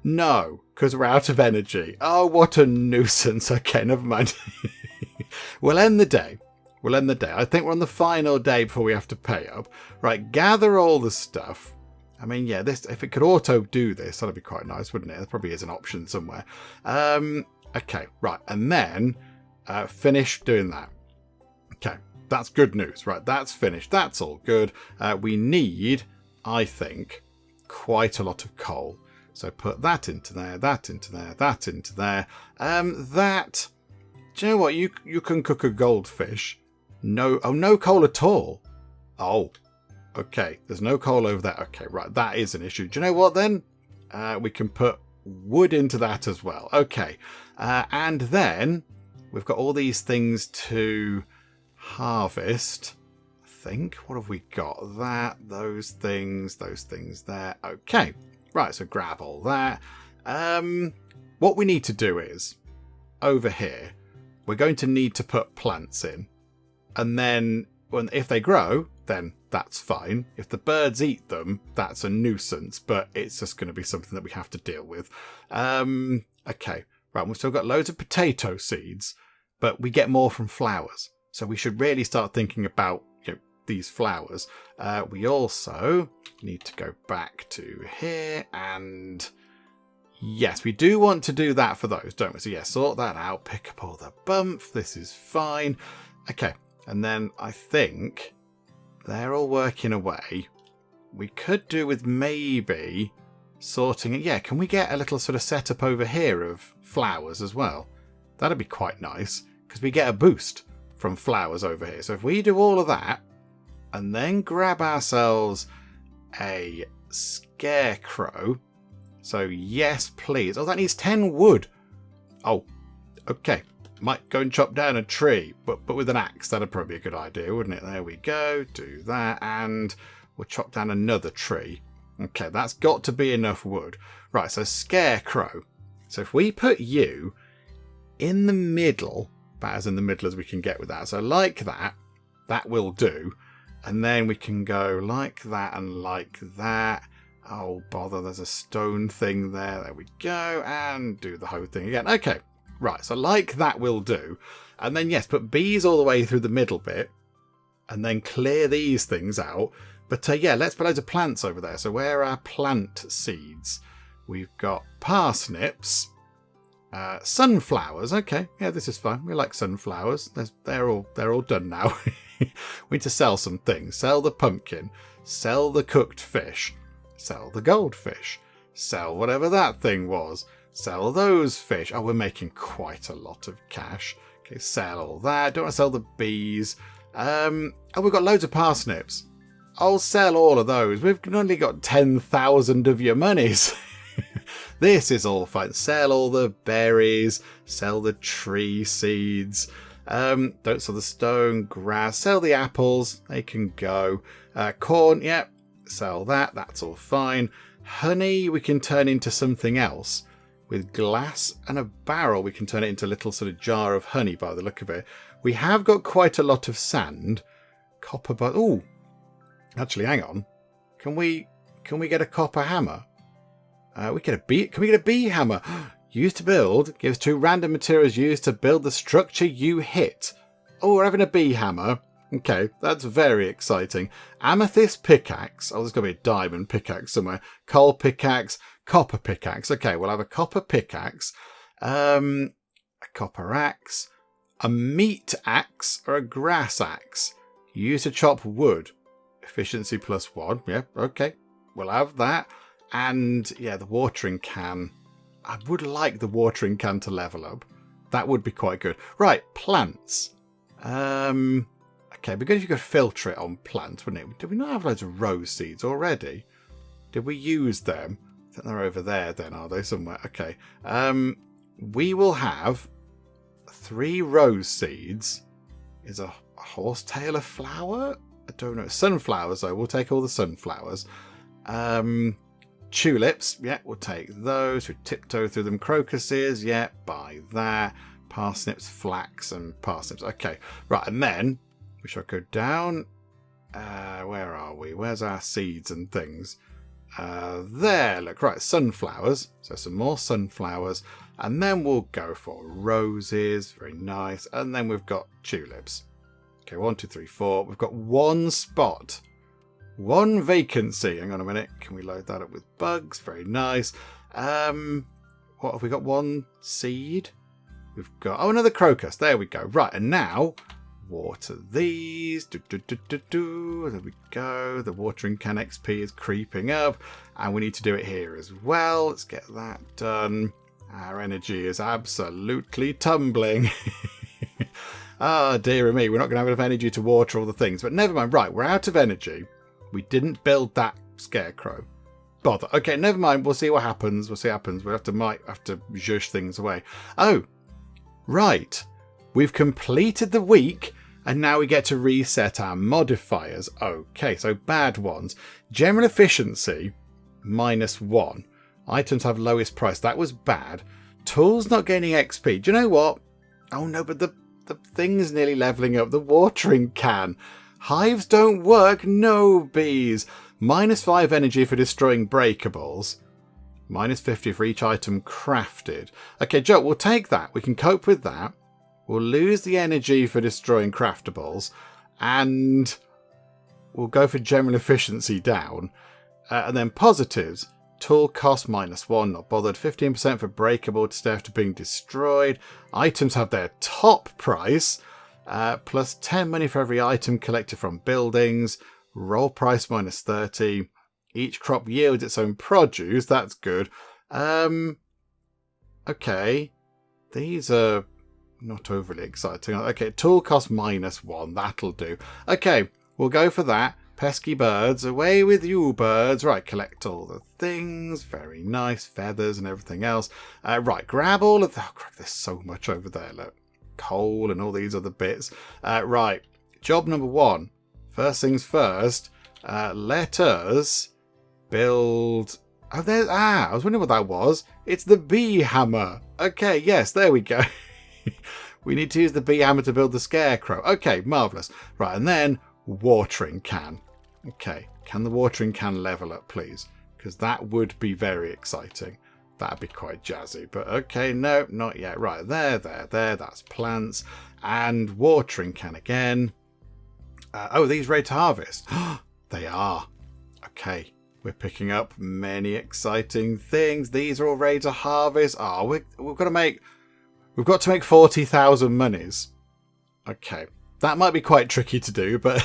No, because we're out of energy. Oh, what a nuisance. Okay, never mind. We'll end the day. We'll end the day. I think we're on the final day before we have to pay up. Right, gather all the stuff. I mean, yeah, this, if it could auto do this, that'd be quite nice, wouldn't it? There probably is an option somewhere. Okay, right. And then finish doing that. Okay, that's good news. Right, that's finished. That's all good. We need, I think, quite a lot of coal. So put that into there, that into there, that into there. That, do you know what? You can cook a goldfish. No, oh, no coal at all. Oh, okay. There's no coal over there. Okay, right. That is an issue. Do you know what then? We can put wood into that as well. Okay. And then we've got all these things to harvest. I think. What have we got? That, those things there. Okay. Right, so grab all that. What we need to do is, over here, we're going to need to put plants in. And then, if they grow, then that's fine. If the birds eat them, that's a nuisance, but it's just going to be something that we have to deal with. Okay, right, we've still got loads of potato seeds, but we get more from flowers. So we should really start thinking about these flowers. We also need to go back to here, and yes, we do want to do that for those, don't we? So yeah, sort that out, pick up all the bump. This is fine. Okay, and then I think they're all working away. We could do with maybe sorting it. Yeah, can we get a little sort of setup over here of flowers as well? That'd be quite nice, because we get a boost from flowers over here. So if we do all of that, and then grab ourselves a scarecrow. So yes, please. Oh, that needs 10 wood. Oh, okay. Might go and chop down a tree, but with an axe. That'd probably be a good idea, wouldn't it? There we go. Do that, and we'll chop down another tree. Okay, that's got to be enough wood. Right, so scarecrow. So if we put you in the middle, about as in the middle as we can get with that. So like that, that will do. And then we can go like that and like that. Oh, bother, there's a stone thing there. There we go. And do the whole thing again. Okay, right, so like that will do. And then, yes, put bees all the way through the middle bit. And then clear these things out. But, yeah, let's put loads of plants over there. So where are plant seeds? We've got parsnips. Sunflowers. Okay, yeah, this is fine. We like sunflowers. They're all done now. We need to sell some things. Sell the pumpkin. Sell the cooked fish. Sell the goldfish. Sell whatever that thing was. Sell those fish. Oh, we're making quite a lot of cash. Okay, sell all that. Don't want to sell the bees. Oh, we've got loads of parsnips. I'll sell all of those. We've only got 10,000 of your monies. This is all fine. Sell all the berries. Sell the tree seeds. Don't sell the stone, grass. Sell the apples. They can go. Corn, yep. Sell that. That's all fine. Honey, we can turn into something else. With glass and a barrel, we can turn it into a little sort of jar of honey by the look of it. We have got quite a lot of sand. Copper, but oh, actually, hang on. Can we get a copper hammer? Can we get a bee hammer? Used to build gives 2 random materials used to build the structure you hit. Oh, we're having a bee hammer. Okay, that's very exciting. Amethyst pickaxe. Oh, there's got to be a diamond pickaxe somewhere. Coal pickaxe, copper pickaxe. Okay, we'll have a copper pickaxe, a copper axe, a meat axe, or a grass axe. Used to chop wood. Efficiency +1. Yeah, okay. We'll have that. And, yeah, the watering can. I would like the watering can to level up. That would be quite good. Right, plants. Okay, it'd be good if you could filter it on plants, wouldn't it? Did we not have loads of rose seeds already? Did we use them? I think they're over there then, are they? Somewhere. Okay. We will have 3 rose seeds. Is a horsetail a flower? I don't know. Sunflowers, though. We'll take all the sunflowers. Tulips. Yeah, we'll take those. We tiptoe through them. Crocuses. Yeah, buy that. Parsnips, flax, and parsnips. Okay. Right, and then we shall go down. Where are we? Where's our seeds and things? There, look, right, sunflowers. So some more sunflowers. And then we'll go for roses. Very nice. And then we've got tulips. Okay, 1, 2, 3, 4. We've got 1 spot. 1 vacancy. Hang on a minute. Can we load that up with bugs? Very nice. What have we got? 1 seed. We've got, oh, another crocus. There we go. Right, and now water these. There we go. The watering can XP is creeping up, and we need to do it here as well. Let's get that done. Our energy is absolutely tumbling. Ah, dear me. We're not going to have enough energy to water all the things, but never mind. Right, we're out of energy. We didn't build that scarecrow. Bother. Okay, never mind. We'll see what happens. We'll see what happens. Might have to zhush things away. Oh, right. We've completed the week, and now we get to reset our modifiers. Okay, so bad ones. General efficiency, -1. Items have lowest price. That was bad. Tools not gaining XP. Do you know what? Oh no, but the thing's nearly leveling up. The watering can. Hives don't work. No bees. -5 energy for destroying breakables. -50 for each item crafted. Okay, Joe, we'll take that. We can cope with that. We'll lose the energy for destroying craftables. And we'll go for general efficiency down. And then positives. Tool cost -1, not bothered. 15% for breakable to stay after being destroyed. Items have their top price. Plus 10 money for every item collected from buildings. Roll price -30. Each crop yields its own produce. That's good. Okay. These are not overly exciting. Okay, tool cost -1. That'll do. Okay, we'll go for that. Pesky birds. Away with you, birds. Right, collect all the things. Very nice. Feathers and everything else. Right, grab all of the... Oh, crap, there's so much over there, look. Coal and all these other bits. Right, job number 1. First things first. Let us build... Oh, there... I was wondering what that was. It's the bee hammer. Okay, yes, there we go. We need to use the bee hammer to build the scarecrow. Okay, marvellous. Right, and then watering can. Okay, can the watering can level up, please? Because that would be very exciting. That'd be quite jazzy. But okay, no, not yet. Right, there. That's plants. And watering can again. Oh, these ready to harvest? They are. Okay, we're picking up many exciting things. These are all ready to harvest. Oh, we've got to make 40,000 monies. Okay, that might be quite tricky to do, but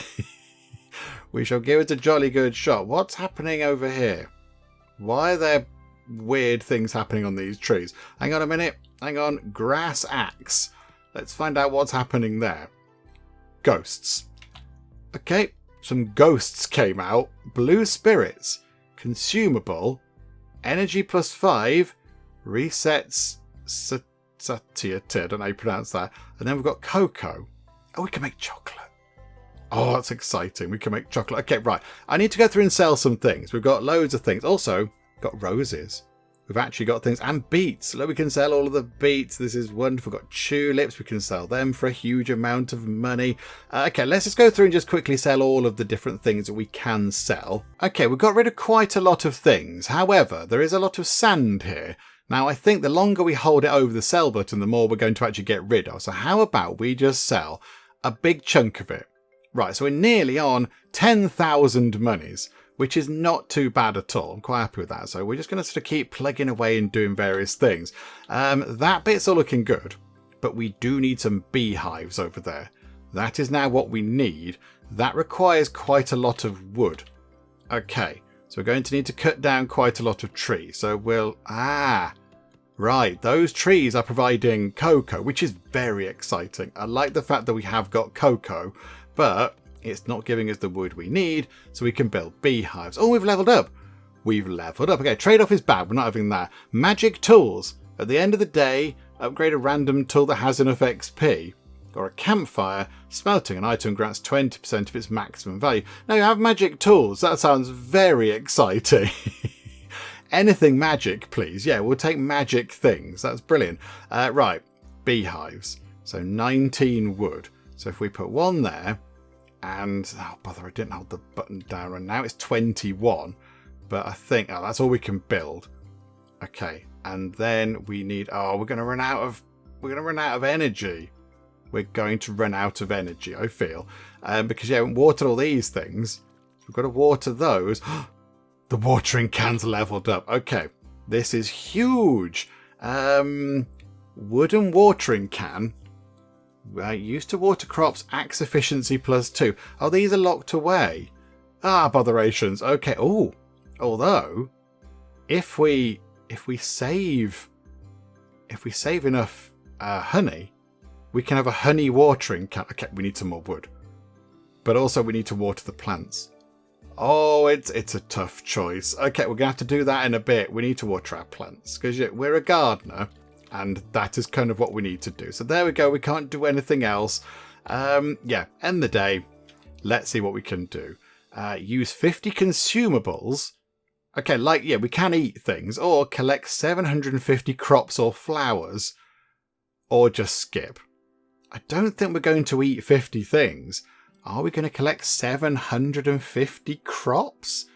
we shall give it a jolly good shot. What's happening over here? Why are there weird things happening on these trees? Hang on a minute. Hang on. Grass axe. Let's find out what's happening there. Ghosts. Okay, some ghosts came out. Blue spirits. Consumable. Energy +5. Resets satiety. I don't know how you pronounce that. And then we've got cocoa. Oh, we can make chocolate. Oh, that's exciting. We can make chocolate. Okay, right. I need to go through and sell some things. We've got loads of things. Also, got roses. We've actually got things. And beets. Look, we can sell all of the beets. This is wonderful. We've got tulips. We can sell them for a huge amount of money. Okay, let's just go through and just quickly sell all of the different things that we can sell. Okay, we've got rid of quite a lot of things. However, there is a lot of sand here. Now, I think the longer we hold it over the sell button, the more we're going to actually get rid of. So how about we just sell a big chunk of it? Right, so we're nearly on 10,000 monies, which is not too bad at all. I'm quite happy with that. So we're just going to sort of keep plugging away and doing various things. That bit's all looking good, but we do need some beehives over there. That is now what we need. That requires quite a lot of wood. Okay, so we're going to need to cut down quite a lot of trees. So we'll... right, those trees are providing cocoa, which is very exciting. I like the fact that we have got cocoa, but it's not giving us the wood we need, so we can build beehives. Oh, we've leveled up. We've leveled up. Okay, trade-off is bad. We're not having that. Magic tools. At the end of the day, upgrade a random tool that has enough XP. Or a campfire. Smelting an item grants 20% of its maximum value. Now you have magic tools. That sounds very exciting. Anything magic, please. Yeah, we'll take magic things. That's brilliant. Right, beehives. So 19 wood. So if we put one there, and oh bother, I didn't hold the button down, and now it's 21. But I think that's all we can build. Okay, and then we need. Oh, we're going to run out of. We're going to run out of energy. We're going to run out of energy. I feel because you haven't watered all these things. We've got to water those. The watering can's leveled up. Okay, this is huge. Wooden watering can. Used to water crops, axe efficiency +2. Oh, these are locked away. Botherations. Okay. Oh, although if we save enough honey, we can have a honey watering can. Okay, we need some more wood, but also we need to water the plants. Oh, it's a tough choice. Okay, we're gonna have to do that in a bit. We need to water our plants because we're a gardener. And that is kind of what we need to do. So there we go. We can't do anything else. Yeah, end the day. Let's see what we can do. Use 50 consumables. Okay, we can eat things. Or collect 750 crops or flowers. Or just skip. I don't think we're going to eat 50 things. Are we going to collect 750 crops?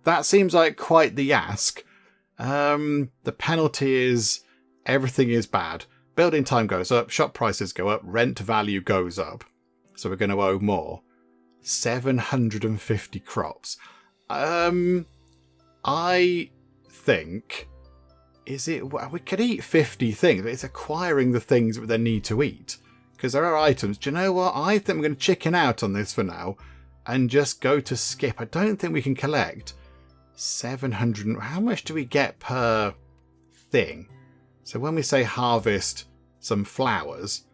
That seems like quite the ask. The penalty is... everything is bad. Building time goes up, shop prices go up, rent value goes up. So we're going to owe more. 750 crops. I think... we could eat 50 things, but it's acquiring the things that they need to eat. Because there are items. Do you know what? I think we're going to chicken out on this for now. And just go to skip. I don't think we can collect 700... How much do we get per thing? So when we say harvest some flowers,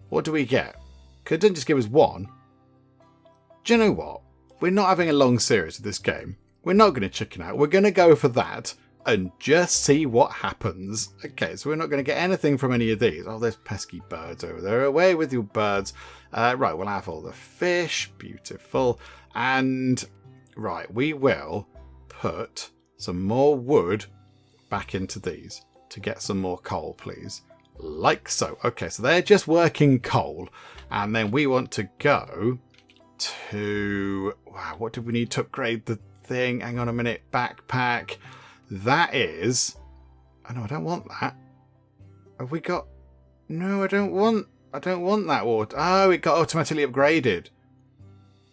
what do we get? Because it doesn't just give us one. Do you know what? We're not having a long series of this game. We're not going to chicken out. We're going to go for that and just see what happens. Okay, so we're not going to get anything from any of these. Oh, there's pesky birds over there. Away with your birds. Right, we'll have all the fish. Beautiful. And, right, we will put some more wood back into these to get some more coal, please. Like so. Okay, so they're just working coal. And then we want to go to... Wow, what do we need to upgrade the thing? Hang on a minute. Backpack. That is... Oh, no, I don't want that. Have we got... No, I don't want that water. Oh, it got automatically upgraded.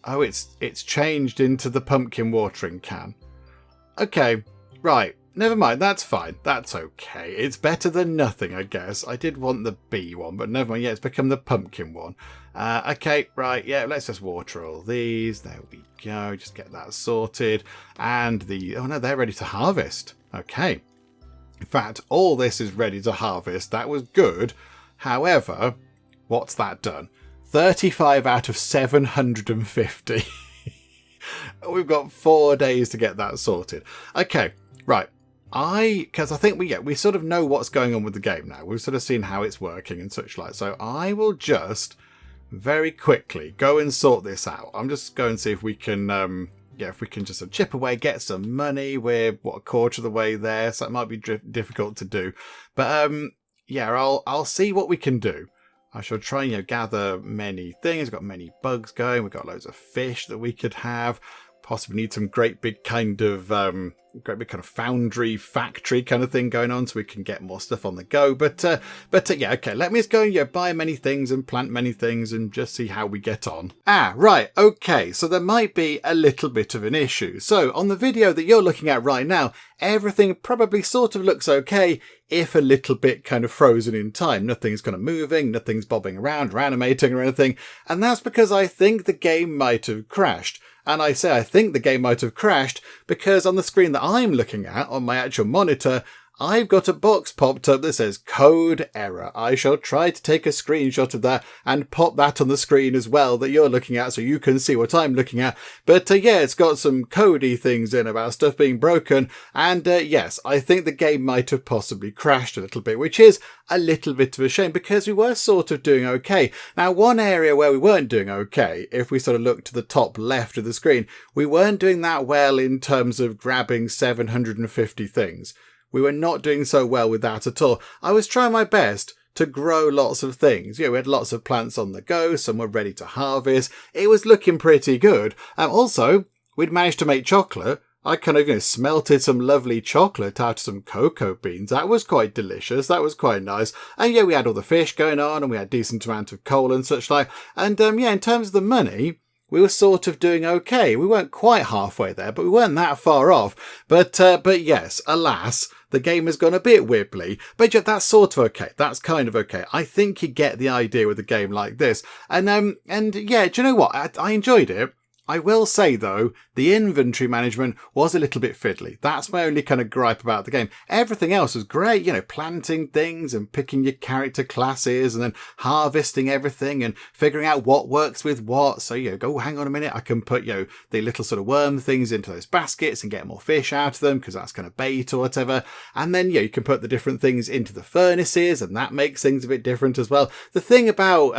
Oh, it's changed into the pumpkin watering can. Okay, right. Never mind, that's fine. That's okay. It's better than nothing, I guess. I did want the bee one, but never mind. Yeah, it's become the pumpkin one. Okay, right. Yeah, let's just water all these. There we go. Just get that sorted. And oh no, they're ready to harvest. Okay. In fact, all this is ready to harvest. That was good. However, what's that done? 35 out of 750. We've got 4 days to get that sorted. Okay, right. Because I think we sort of know what's going on with the game now. We've sort of seen how it's working and such like. So I will just very quickly go and sort this out. I'm just going to see if we can, if we can just sort of chip away, get some money. We're, a quarter of the way there, so it might be difficult to do. But, I'll see what we can do. I shall try and gather many things. We've got many bugs going. We've got loads of fish that we could have. Possibly need some great big kind of foundry factory kind of thing going on so we can get more stuff on the go. But okay, let me just go and buy many things and plant many things and just see how we get on. Right, okay, so there might be a little bit of an issue. So on the video that you're looking at right now, everything probably sort of looks okay, if a little bit kind of frozen in time. Nothing's kind of moving, nothing's bobbing around or animating or anything. And that's because I think the game might have crashed. And I say I think the game might have crashed because on the screen that I'm looking at on my actual monitor, I've got a box popped up that says code error. I shall try to take a screenshot of that and pop that on the screen as well that you're looking at so you can see what I'm looking at. But it's got some codey things in about stuff being broken. And yes, I think the game might have possibly crashed a little bit, which is a little bit of a shame because we were sort of doing okay. Now, one area where we weren't doing okay, if we sort of look to the top left of the screen, we weren't doing that well in terms of grabbing 750 things. We were not doing so well with that at all. I was trying my best to grow lots of things. We had lots of plants on the go. Some were ready to harvest. It was looking pretty good. Also, we'd managed to make chocolate. I kind of smelted some lovely chocolate out of some cocoa beans. That was quite delicious. That was quite nice. And we had all the fish going on and we had a decent amount of coal and such like. And in terms of the money, we were sort of doing okay. We weren't quite halfway there, but we weren't that far off. But yes, alas, the game has gone a bit wibbly. But that's sort of okay. That's kind of okay. I think you get the idea with a game like this. And do you know what? I enjoyed it. I will say, though, the inventory management was a little bit fiddly. That's my only kind of gripe about the game. Everything else was great, planting things and picking your character classes and then harvesting everything and figuring out what works with what. So, hang on a minute, I can put, the little sort of worm things into those baskets and get more fish out of them because that's kind of bait or whatever. And then, you can put the different things into the furnaces and that makes things a bit different as well. The thing about,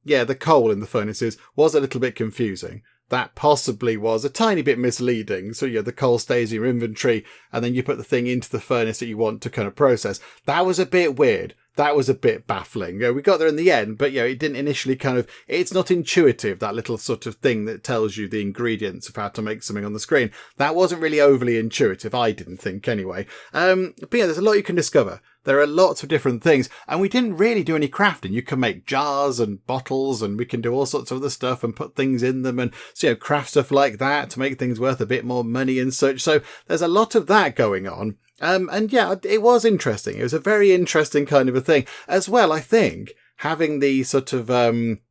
the coal in the furnaces was a little bit confusing. That possibly was a tiny bit misleading. So, the coal stays in your inventory and then you put the thing into the furnace that you want to kind of process. That was a bit weird. That was a bit baffling. We got there in the end, but it didn't initially it's not intuitive, that little sort of thing that tells you the ingredients of how to make something on the screen. That wasn't really overly intuitive, I didn't think anyway. But there's a lot you can discover. There are lots of different things, and we didn't really do any crafting. You can make jars and bottles, and we can do all sorts of other stuff and put things in them and craft stuff like that to make things worth a bit more money and such. So there's a lot of that going on. It was interesting. It was a very interesting kind of a thing. As well, I think, having the sort of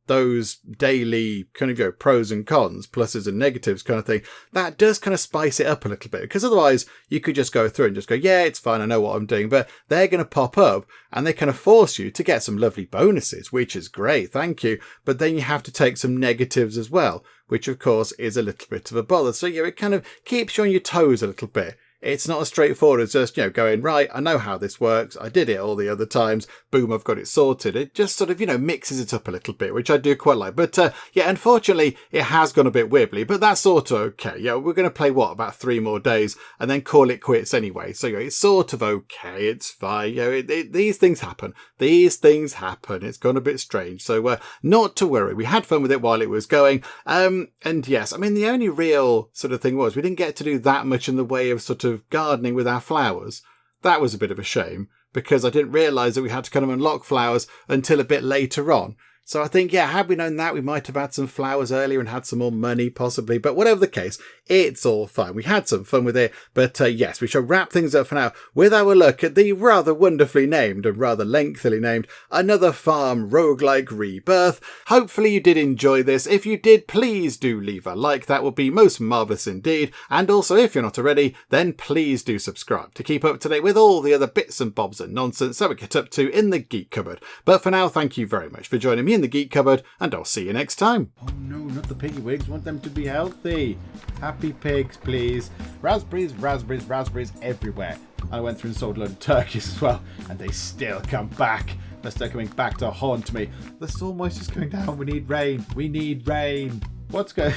those daily kind of pros and cons, pluses and negatives kind of thing, that does kind of spice it up a little bit. Because otherwise, you could just go through and just go, yeah, it's fine, I know what I'm doing. But they're going to pop up and they kind of force you to get some lovely bonuses, which is great, thank you. But then you have to take some negatives as well, which of course is a little bit of a bother. So it kind of keeps you on your toes a little bit. It's not as straightforward as just, going, right, I know how this works. I did it all the other times. Boom, I've got it sorted. It just sort of, mixes it up a little bit, which I do quite like. But, unfortunately, it has gone a bit wibbly, but that's sort of okay. We're going to play, about 3 more days and then call it quits anyway. So, it's sort of okay. It's fine. These things happen. These things happen. It's gone a bit strange. So, not to worry. We had fun with it while it was going. And yes, the only real sort of thing was we didn't get to do that much in the way of sort of gardening with our flowers. That was a bit of a shame because I didn't realise that we had to kind of unlock flowers until a bit later on. So I think, had we known that, we might have had some flowers earlier and had some more money possibly. But whatever the case, it's all fine. We had some fun with it. But yes, we shall wrap things up for now with our look at the rather wonderfully named and rather lengthily named Another Farm Roguelike Rebirth. Hopefully you did enjoy this. If you did, please do leave a like. That would be most marvellous indeed. And also, if you're not already, then please do subscribe to keep up to date with all the other bits and bobs and nonsense that we get up to in the Geek Cupboard. But for now, thank you very much for joining me in the Geek Cupboard, and I'll see you next time. Oh no, not the piggy wigs. Want them to be healthy. Happy pigs, please. Raspberries, raspberries, raspberries everywhere. I went through and sold a load of turkeys as well, and they still come back. They're still coming back to haunt me. The soil moisture's going down. We need rain. We need rain. What's going